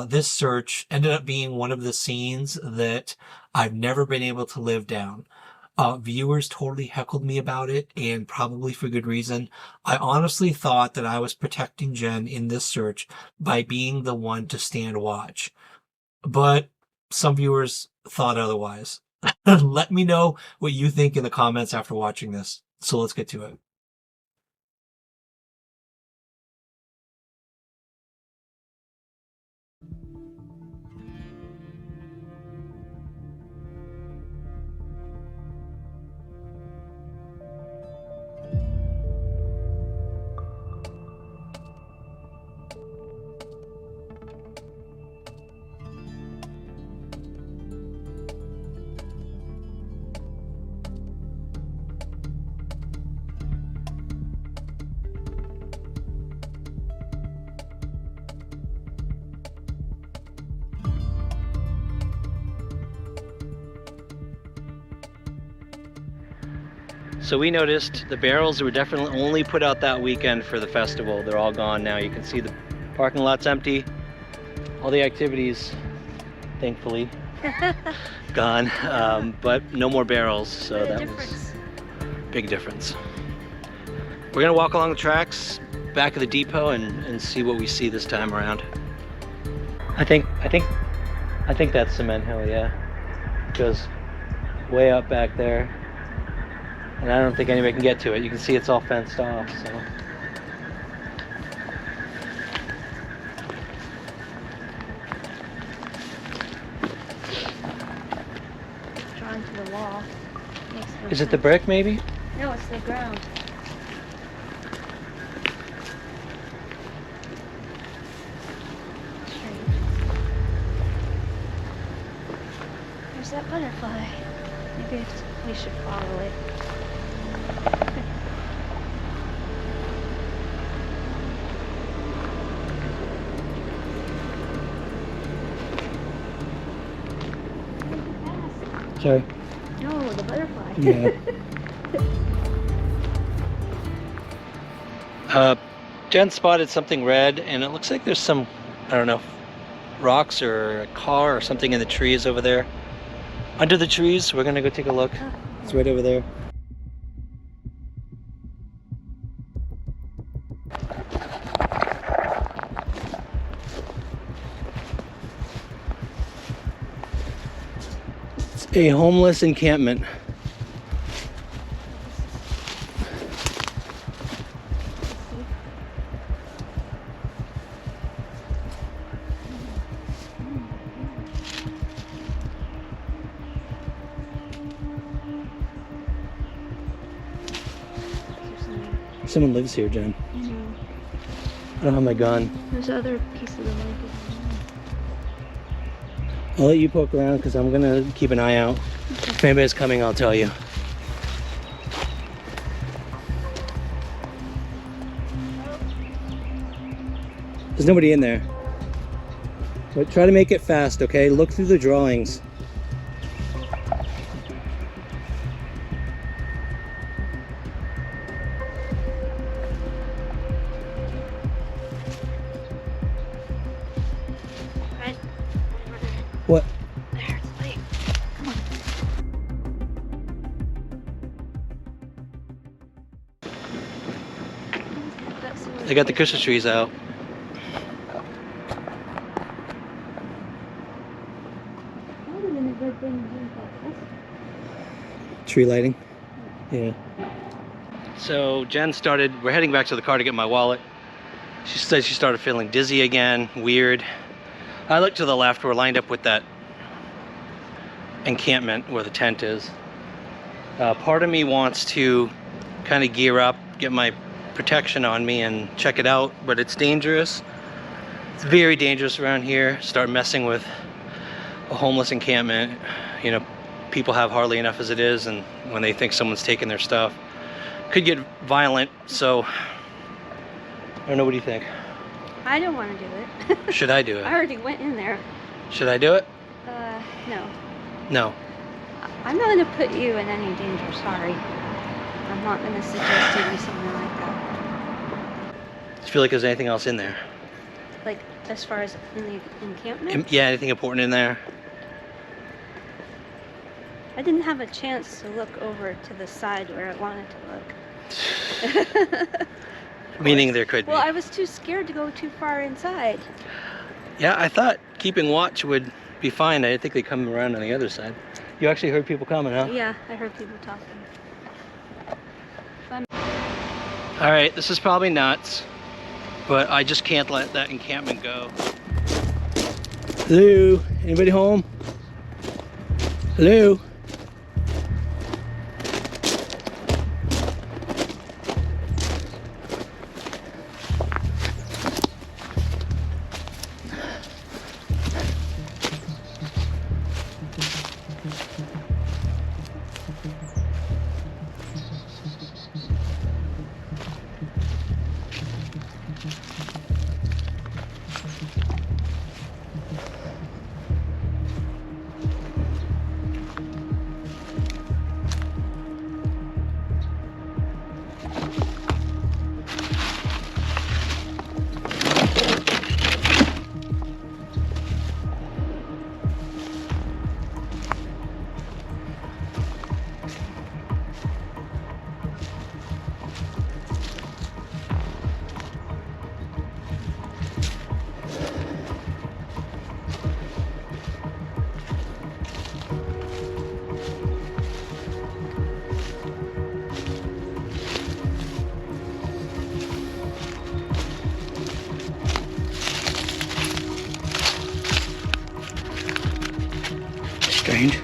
S1: this search ended up being one of the scenes that I've never been able to live down. Viewers totally heckled me about it, and probably for good reason. I honestly thought that I was protecting Jen in this search by being the one to stand watch. But some viewers thought otherwise. Let me know what you think in the comments after watching this. So let's get to it.
S2: So we noticed the barrels were definitely only put out that weekend for the festival. They're all gone now. You can see the parking lot's empty. All the activities, thankfully, gone. But no more barrels, so that was a big difference. We're gonna walk along the tracks, back of the depot, and see what we see this time around. I think that's Cement Hill, yeah. It goes way up back there. And I don't think anybody can get to it. You can see it's all fenced off, so.
S3: Drawn to the wall.
S2: Is it the brick, maybe?
S3: No, it's the ground. Strange. There's that butterfly. Maybe we should follow it.
S2: Sorry.
S3: No, the butterfly.
S2: Yeah. Jen spotted something red, and it looks like there's some, I don't know, rocks or a car or something in the trees over there. Under the trees, we're gonna go take a look. It's right over there. It's a homeless encampment. Someone lives here, Jen. I don't have my gun.
S3: There's other piece of the blanket.
S2: I'll let you poke around because I'm gonna keep an eye out. If anybody's coming, I'll tell you. There's nobody in there. But try to make it fast, okay? Look through the drawings. What?
S3: There, it's late. Come on.
S2: They got the Christmas trees out.
S3: That would have been a good thing to do like this.
S2: tree lighting. Yeah. So Jen started, we're heading back to the car to get my wallet. She said she started feeling dizzy again, weird. I looked to the left, we're lined up with that encampment where the tent is. Part of me wants to kind of gear up, get my protection on me and check it out, but it's dangerous. It's very dangerous around here. Start messing with a homeless encampment. You know, people have hardly enough as it is, and when they think someone's taking their stuff, could get violent. So I don't know, what do you think?
S3: I don't want to do it.
S2: Should I do it?
S3: I already went in there.
S2: Should I do it?
S3: No.
S2: No.
S3: I'm not going to put you in any danger, sorry. I'm not going to suggest you do something like that.
S2: Do you feel like there's anything else in there?
S3: Like, as far as in the encampment?
S2: Yeah, anything important in there?
S3: I didn't have a chance to look over to the side where I wanted to look.
S2: Meaning there could be.
S3: Well, I was too scared to go too far inside.
S2: Yeah, I thought keeping watch would be fine. I didn't think they'd come around on the other side. You actually heard people coming, huh?
S3: Yeah, I heard people talking.
S2: All right, this is probably nuts, but I just can't let that encampment go. Hello? Anybody home? Hello? Strange.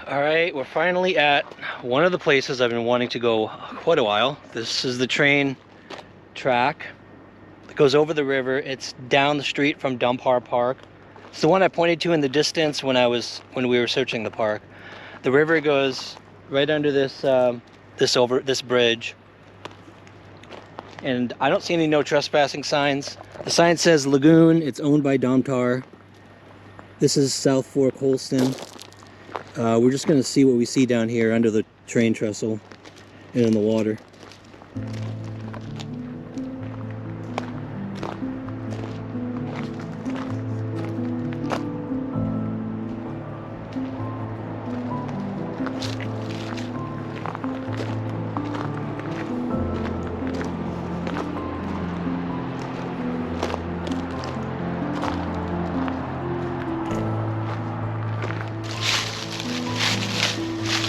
S2: All right, we're finally at one of the places I've been wanting to go quite a while. This is the train track that goes over the river. It's down the street from Domtar Park. It's the one I pointed to in the distance when we were searching the park. The river goes right under this this bridge, and I don't see any no trespassing signs. The sign says Lagoon. It's owned by Domtar. This is South Fork Holston. We're just gonna see what we see down here under the train trestle and in the water.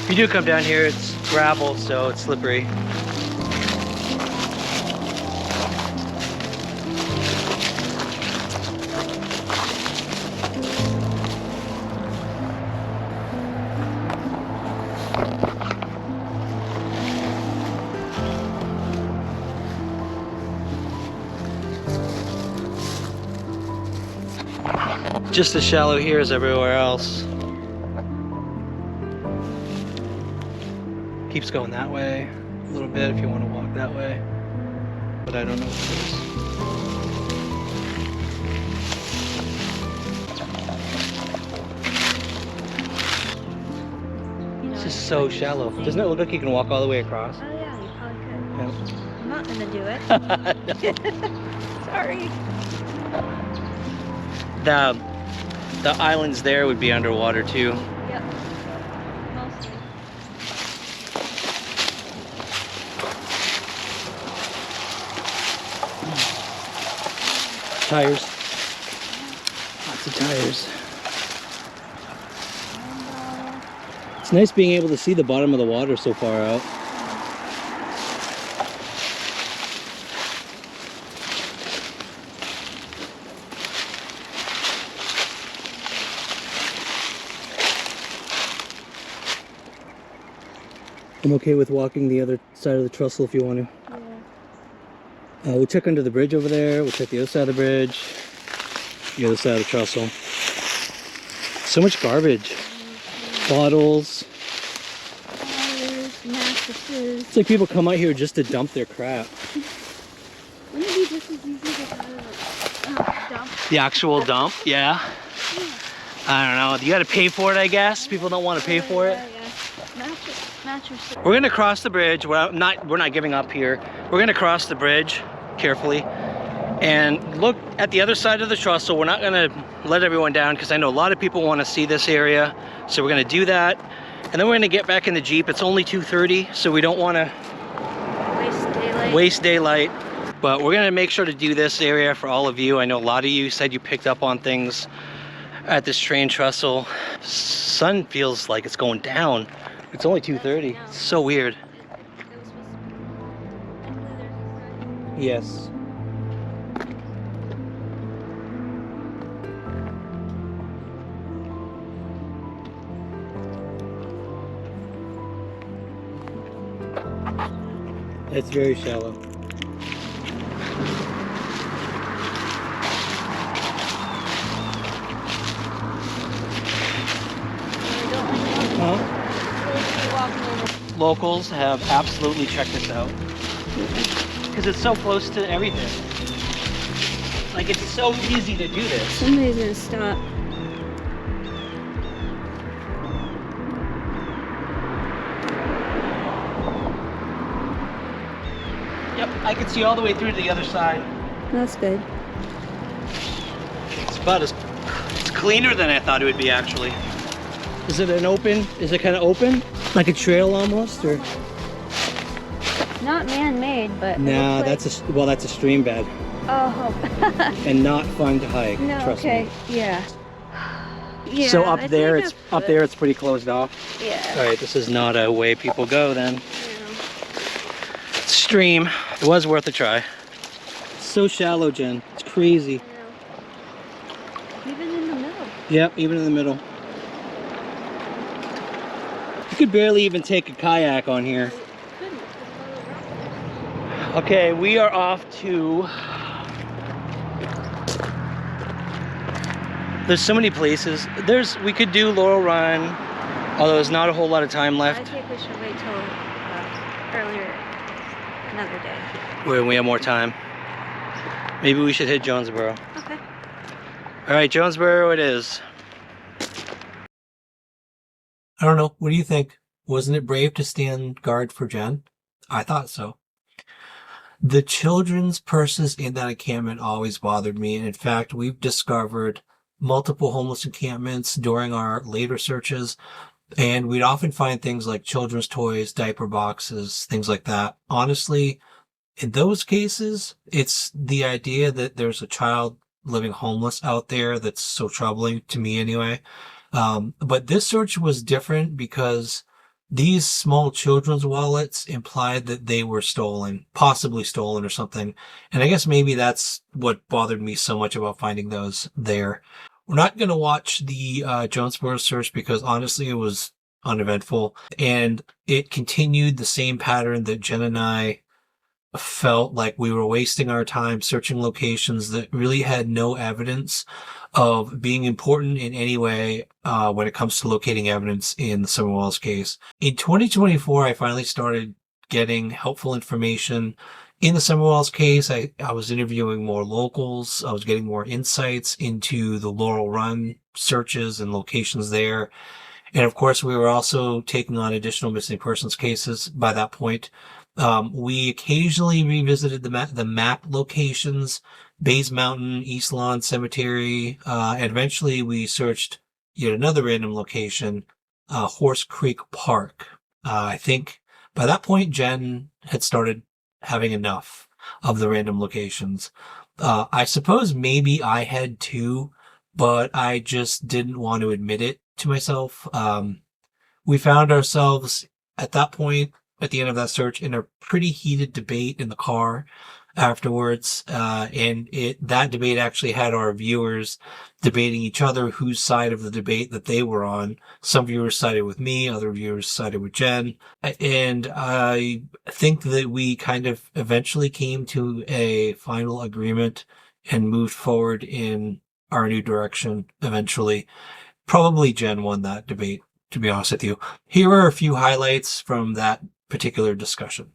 S2: If you do come down here, it's gravel, so it's slippery. Just as shallow here as everywhere else. Keeps going that way a little bit if you want to walk that way, but I don't know what it is. so shallow. Doesn't it look like you can walk all the way across?
S3: Oh yeah, you probably could.
S2: Yeah.
S3: I'm not gonna do it.
S2: No.
S3: Sorry.
S2: The islands there would be underwater too.
S3: Yep. Mostly.
S2: Tires. Lots of tires. It's nice being able to see the bottom of the water so far out. I'm okay with walking the other side of the trestle if you want to.
S3: Yeah.
S2: We'll check under the bridge over there. We'll check the other side of the bridge. The other side of the trestle. So much garbage. Bottles.
S3: Tires, mattresses.
S2: It's like people come out here just to dump their crap.
S3: Wouldn't it be just as easy to go to dump?
S2: The actual dump? Yeah. I don't know. You gotta pay for it, I guess. People don't want to pay for it.
S3: Yeah. Mattresses.
S2: We're gonna cross the bridge. We're not giving up here. We're gonna cross the bridge carefully and look at the other side of the trestle. We're not gonna let everyone down because I know a lot of people want to see this area. So we're gonna do that, and then we're gonna get back in the Jeep. It's only 2:30, so we don't want to waste daylight. But we're gonna make sure to do this area for all of you. I know a lot of you said you picked up on things at this train trestle. Sun feels like it's going down. It's only 2:30. It's so weird. Yes. It's very shallow. Huh? Locals have absolutely checked this out because it's so close to everything. Like, it's so easy to do this.
S3: Somebody's gonna stop.
S2: Yep, I can see all the way through to the other side.
S3: That's good.
S2: It's cleaner than I thought it would be, actually. Is it is it kind of open? Like a trail almost, or?
S3: Not man-made, but
S2: Nah, that's a stream bed.
S3: Oh.
S2: And not fun to hike.
S3: No.
S2: Trust
S3: Okay.
S2: me.
S3: Yeah. Yeah.
S2: So up there,
S3: like
S2: it's pretty closed off.
S3: Yeah.
S2: All right, this is not a way people go then.
S3: Yeah.
S2: Stream. It was worth a try. It's so shallow, Jen. It's crazy.
S3: Yeah. Even in the middle.
S2: Yep, even in the middle. You could barely even take a kayak on here. Okay, we are off to... There's so many places. We could do Laurel Run, although there's not a whole lot of time
S3: I
S2: left.
S3: think we should wait till earlier, another day.
S2: When we have more time. Maybe we should hit Jonesboro.
S3: Okay.
S2: All right, Jonesboro it is.
S1: I don't know. What do you think? Wasn't it brave to stand guard for Jen? I thought so. The children's purses in that encampment always bothered me. And in fact, we've discovered multiple homeless encampments during our later searches. And we'd often find things like children's toys, diaper boxes, things like that. Honestly, in those cases, it's the idea that there's a child living homeless out there that's so troubling to me anyway. But this search was different because these small children's wallets implied that they were stolen, possibly stolen or something. And I guess maybe that's what bothered me so much about finding those there. We're not going to watch the Jonesboro search because honestly it was uneventful. And it continued the same pattern that Jen and I felt like we were wasting our time searching locations that really had no evidence of being important in any way when it comes to locating evidence in the Summer Wells case. In 2024, I finally started getting helpful information in the Summer Wells case. I was interviewing more locals. I was getting more insights into the Laurel Run searches and locations there. And of course, we were also taking on additional missing persons cases by that point. We occasionally revisited the map locations, Bays Mountain, East Lawn Cemetery, and eventually we searched yet another random location, Horse Creek Park. I think by that point, Jen had started having enough of the random locations. I suppose maybe I had too, but I just didn't want to admit it to myself. We found ourselves at that point, at the end of that search, in a pretty heated debate in the car afterwards. And that debate actually had our viewers debating each other whose side of the debate that they were on. Some viewers sided with me, other viewers sided with Jen. And I think that we kind of eventually came to a final agreement and moved forward in our new direction eventually. Probably Jen won that debate, to be honest with you. Here are a few highlights from that particular discussion.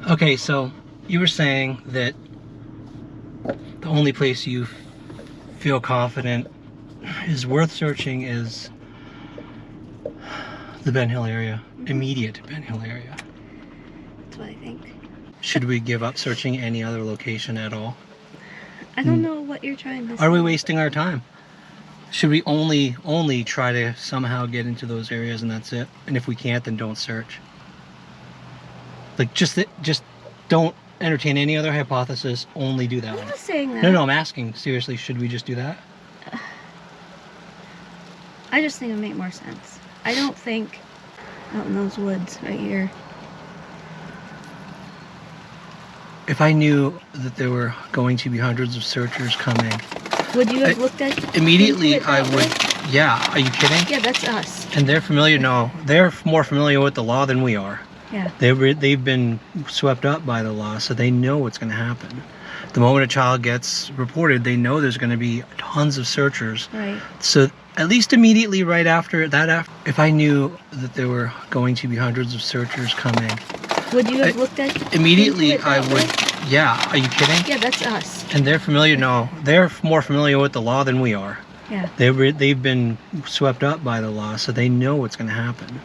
S2: Okay, so you were saying that the only place you feel confident is worth searching is the Ben Hill area, immediate Ben Hill area.
S3: That's what I think.
S2: Should we give up searching any other location at all?
S3: I don't know what you're trying to say.
S2: Are we wasting our time? Should we only try to somehow get into those areas and that's it? And if we can't, then don't search. Like just don't entertain any other hypothesis. Only do that
S3: I'm
S2: one.
S3: not saying that.
S2: No, I'm asking seriously. Should we just do that?
S3: I just think it would make more sense. I don't think out in those woods right here.
S2: If I knew that there were going to be hundreds of searchers coming,
S3: Would you have looked at
S2: immediately
S3: into it
S2: I
S3: that
S2: would.
S3: way?
S2: Yeah, are you kidding?
S3: Yeah, that's us.
S2: And they're familiar. No, they're more familiar with the law than we are.
S3: Yeah.
S2: They've been swept up by the law, so they know what's going to happen. The moment a child gets reported, they know there's going to be tons of searchers.
S3: Right.
S2: So at least immediately right after that, if I knew that there were going to be hundreds of searchers coming,
S3: Would you have looked at
S2: immediately
S3: into it
S2: I
S3: that
S2: would.
S3: way?
S2: Yeah, are you kidding?
S3: Yeah, that's us.
S2: And they're familiar. No, they're more familiar with the law than we are.
S3: Yeah.
S2: They've been swept up by the law, so they know what's going to happen.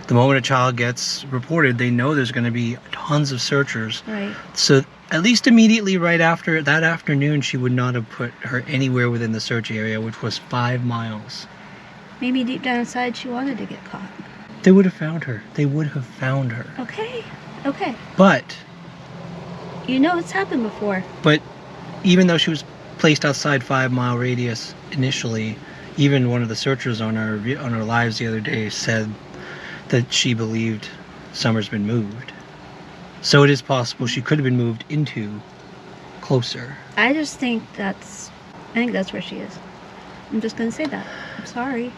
S2: The moment a child gets reported, they know there's going to be tons of searchers.
S3: Right.
S2: So at least immediately right after that afternoon, she would not have put her anywhere within the search area, which was 5 miles.
S3: Maybe deep down inside she wanted to get caught.
S2: They would have found her. They would have found her.
S3: Okay. Okay.
S2: But
S3: You know it's happened before.
S2: even though she was placed outside 5 mile radius initially, even one of the searchers on our lives the other day said that she believed Summer's been moved. So it is possible she could have been moved into closer.
S3: I think that's where she is. I'm just gonna say that. I'm sorry.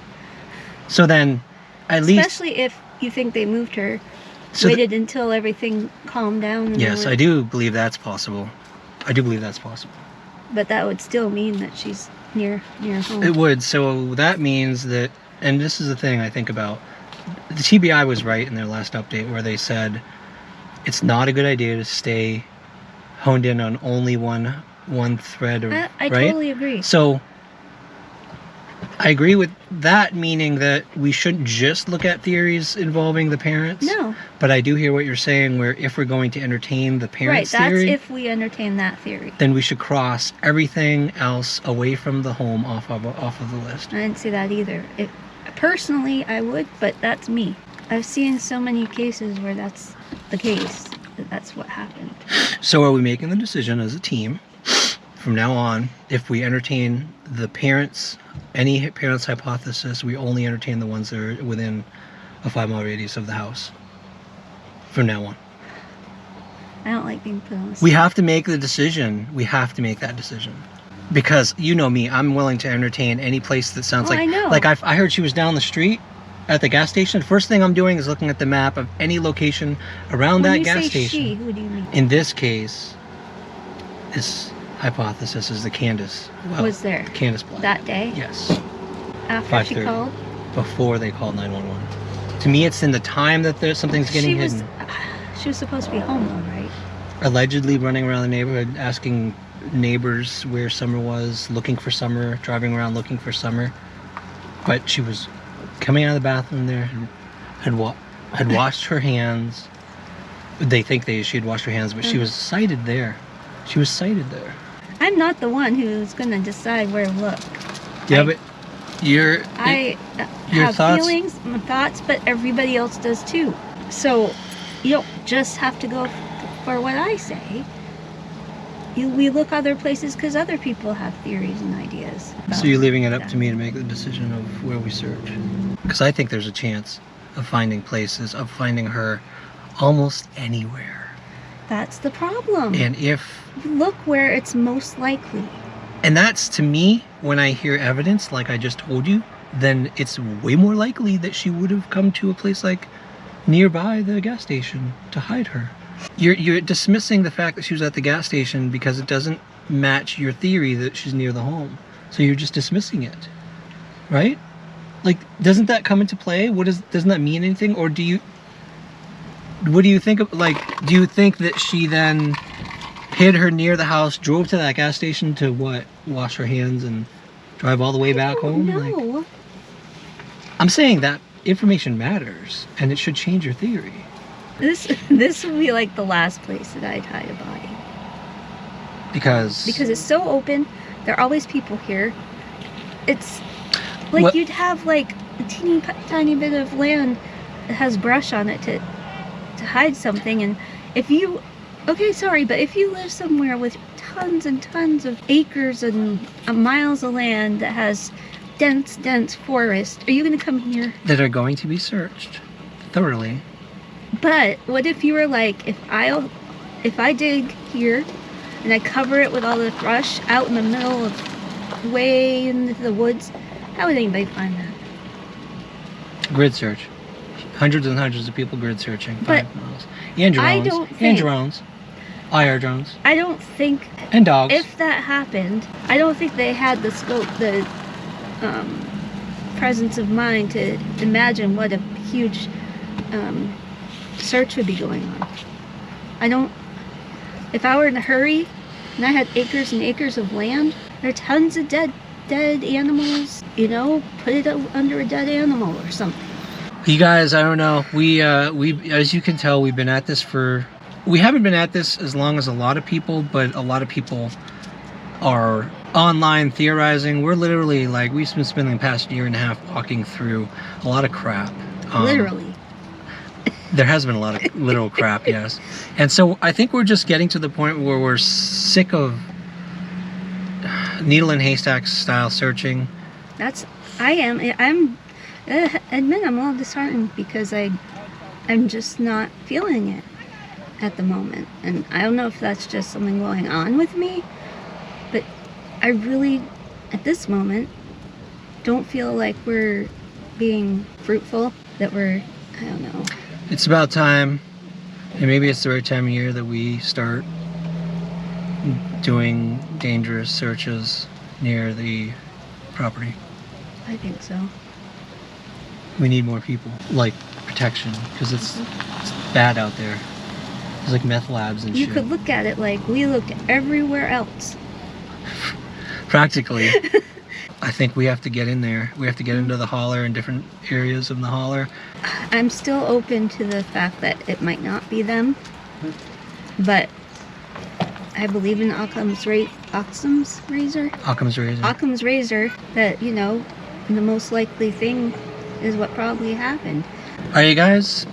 S2: So then, at least,
S3: Especially if you think they moved her,
S2: so
S3: waited until everything calmed down. And
S2: yes, I do believe that's possible. I do believe that's possible.
S3: But that would still mean that she's near home.
S2: It would. So that means that, and this is the thing I think about. The TBI was right in their last update where they said it's not a good idea to stay honed in on only one thread of,
S3: I
S2: right?
S3: totally agree.
S2: So I agree with that, meaning that we shouldn't just look at theories involving the parents.
S3: No.
S2: But I do hear what you're saying, where if we're going to entertain the parents'
S3: Right,
S2: theory,
S3: that's if we entertain that theory.
S2: then we should cross everything else away from the home off of the list.
S3: I didn't see that either. Personally, I would, but that's me. I've seen so many cases where that's the case, that's what happened.
S2: So are we making the decision as a team from now on, if we entertain the parents, any parents' hypothesis, we only entertain the ones that are within a 5 mile radius of the house from now on?
S3: I don't like being put on the spot.
S2: We have to make the decision. We have to make that decision. Because you know me, I'm willing to entertain any place that sounds like...
S3: I know.
S2: Like I heard she was down the street at the gas station. First thing I'm doing is looking at the map of any location around that gas station.
S3: When you say she, who do you mean?
S2: In this case, this hypothesis is the Candace. Well,
S3: Was there
S2: the Candace blood.
S3: that day?
S2: Yes.
S3: After she
S2: 5:30.
S3: called?
S2: Before they called 911. To me, it's in the time that something's getting hidden.
S3: She was supposed to be home though, right?
S2: Allegedly running around the neighborhood, asking neighbors where Summer was, looking for Summer, driving around looking for Summer. But she was coming out of the bathroom there, had washed her hands. They think she had washed her hands, but she was sighted there. She was sighted there.
S3: I'm not the one who's gonna decide where to look.
S2: Yeah, but
S3: I
S2: your
S3: have
S2: thoughts?
S3: feelings and thoughts, but everybody else does too. So you don't just have to go for what I say. We look other places because other people have theories and ideas.
S2: So you're leaving it up to me to make the decision of where we search? Because I think there's a chance of finding places, of finding her almost anywhere.
S3: That's the problem.
S2: And if...
S3: Look where it's most likely.
S2: And that's, to me, when I hear evidence, like I just told you, then it's way more likely that she would have come to a place like nearby the gas station to hide her. You're dismissing the fact that she was at the gas station because it doesn't match your theory that she's near the home. So you're just dismissing it, right? Like, doesn't that come into play? Doesn't that mean anything? Or what do you think of, like, do you think that she then hid her near the house, drove to that gas station to what? Wash her hands and drive all the way back home?
S3: No.
S2: Like, I'm saying that information matters and it should change your theory.
S3: This would be like the last place that I'd hide a body.
S2: Because
S3: it's so open. There are always people here. It's like you'd have like a teeny tiny bit of land that has brush on it to hide something. And if you, okay, sorry, but if you live somewhere with tons and tons of acres and miles of land that has dense forest, are you going to come here?
S2: that are going to be searched thoroughly.
S3: But what if you were like, if I dig here and I cover it with all the brush out in the middle of way into the woods, how would anybody find that?
S2: Grid search. Hundreds and hundreds of people grid searching.
S3: But
S2: 5 miles. And drones. And drones. IR drones.
S3: I don't think
S2: And dogs.
S3: if that happened, I don't think they had the scope, the presence of mind to imagine what a huge search would be going on. If I were in a hurry and I had acres and acres of land, there are tons of dead animals, put it under a dead animal or something.
S2: You guys, I don't know. We as you can tell, we haven't been at this as long as a lot of people, but a lot of people are online theorizing. We're literally we've been spending the past year and a half walking through a lot of crap.
S3: Literally.
S2: There has been a lot of literal crap, yes. And so I think we're just getting to the point where we're sick of needle and haystack style searching.
S3: I'm admit I'm a little disheartened because I'm just not feeling it at the moment. And I don't know if that's just something going on with me, but I really, at this moment, don't feel like we're being fruitful, that we're, I don't know.
S2: It's about time, and maybe it's the right time of year that we start doing dangerous searches near the property.
S3: I think so.
S2: We need more people, like protection, because it's bad out there. There's like meth labs and
S3: You
S2: shit.
S3: could look at it like we looked everywhere else.
S2: Practically. I think we have to get in there. We have to get into the holler and different areas of the holler.
S3: I'm still open to the fact that it might not be them, but I believe in Occam's razor.
S2: Occam's razor.
S3: Occam's razor, that, the most likely thing is what probably happened.
S2: Alright, you guys,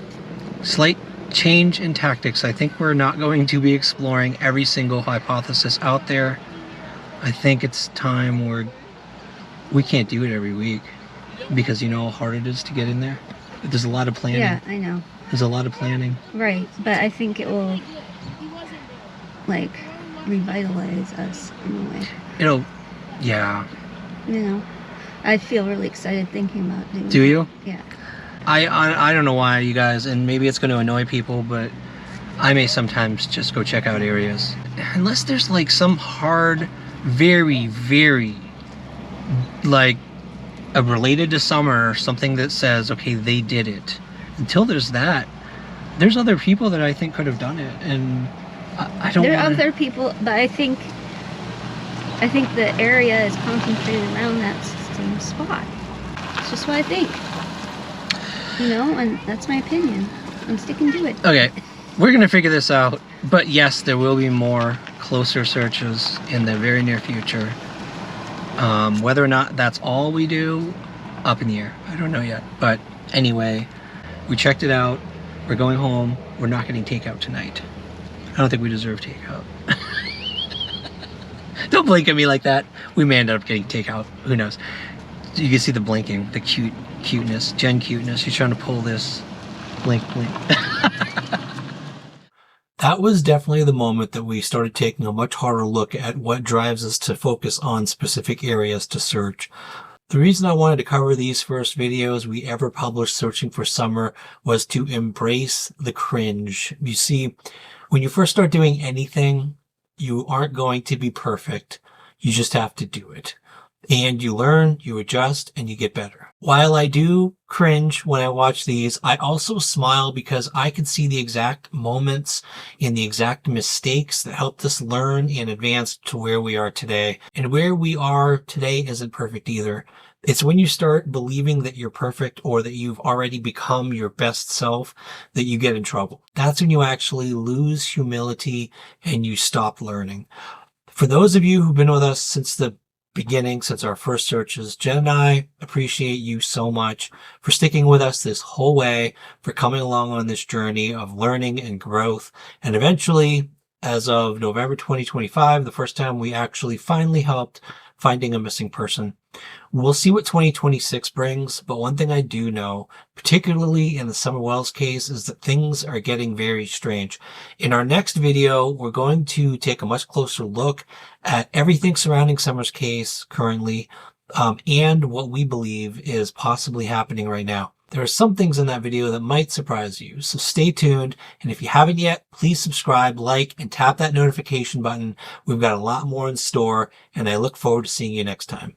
S2: slight change in tactics. I think we're not going to be exploring every single hypothesis out there. I think it's time we can't do it every week because you know how hard it is to get in there. There's a lot of planning.
S3: Yeah, I know.
S2: There's a lot of planning.
S3: Right, but I think it will, revitalize us in a way.
S2: Yeah.
S3: I feel really excited thinking about doing
S2: Do
S3: that.
S2: you?
S3: Yeah.
S2: I don't know why, you guys, and maybe it's going to annoy people, but I may sometimes just go check out areas. Unless there's some hard, very, very, related to summer or something that says, okay, they did it. Until there's that, there's other people that I think could have done it, and I don't
S3: There are
S2: wanna...
S3: other people, but I think the area is concentrated around that same spot. That's just what I think. You know, and that's my opinion. I'm sticking to it.
S2: Okay, we're gonna figure this out. But yes, there will be more closer searches in the very near future. Whether or not that's all we do, up in the air. I don't know yet. But anyway, we checked it out. We're going home. We're not getting takeout tonight. I don't think we deserve takeout. Don't blink at me like that. We may end up getting takeout. Who knows? You can see the blinking, the cuteness, Jen cuteness. She's trying to pull this blink.
S1: That was definitely the moment that we started taking a much harder look at what drives us to focus on specific areas to search. The reason I wanted to cover these first videos we ever published searching for summer was to embrace the cringe. You see, when you first start doing anything, you aren't going to be perfect. You just have to do it. And you learn, you adjust, and you get better. While I do cringe when I watch these, I also smile because I can see the exact moments and the exact mistakes that helped us learn and advance to where we are today. And where we are today isn't perfect either. It's when you start believing that you're perfect or that you've already become your best self that you get in trouble. That's when you actually lose humility and you stop learning. For those of you who've been with us since the beginning, since our first searches, Jen and I appreciate you so much for sticking with us this whole way, for coming along on this journey of learning and growth. And eventually, as of November 2025, the first time we actually finally helped finding a missing person. We'll see what 2026 brings, but one thing I do know, particularly in the Summer Wells case, is that things are getting very strange. In our next video, we're going to take a much closer look at everything surrounding Summer's case currently, and what we believe is possibly happening right now. There are some things in that video that might surprise you, so stay tuned. And if you haven't yet, please subscribe, like, and tap that notification button. We've got a lot more in store, and I look forward to seeing you next time.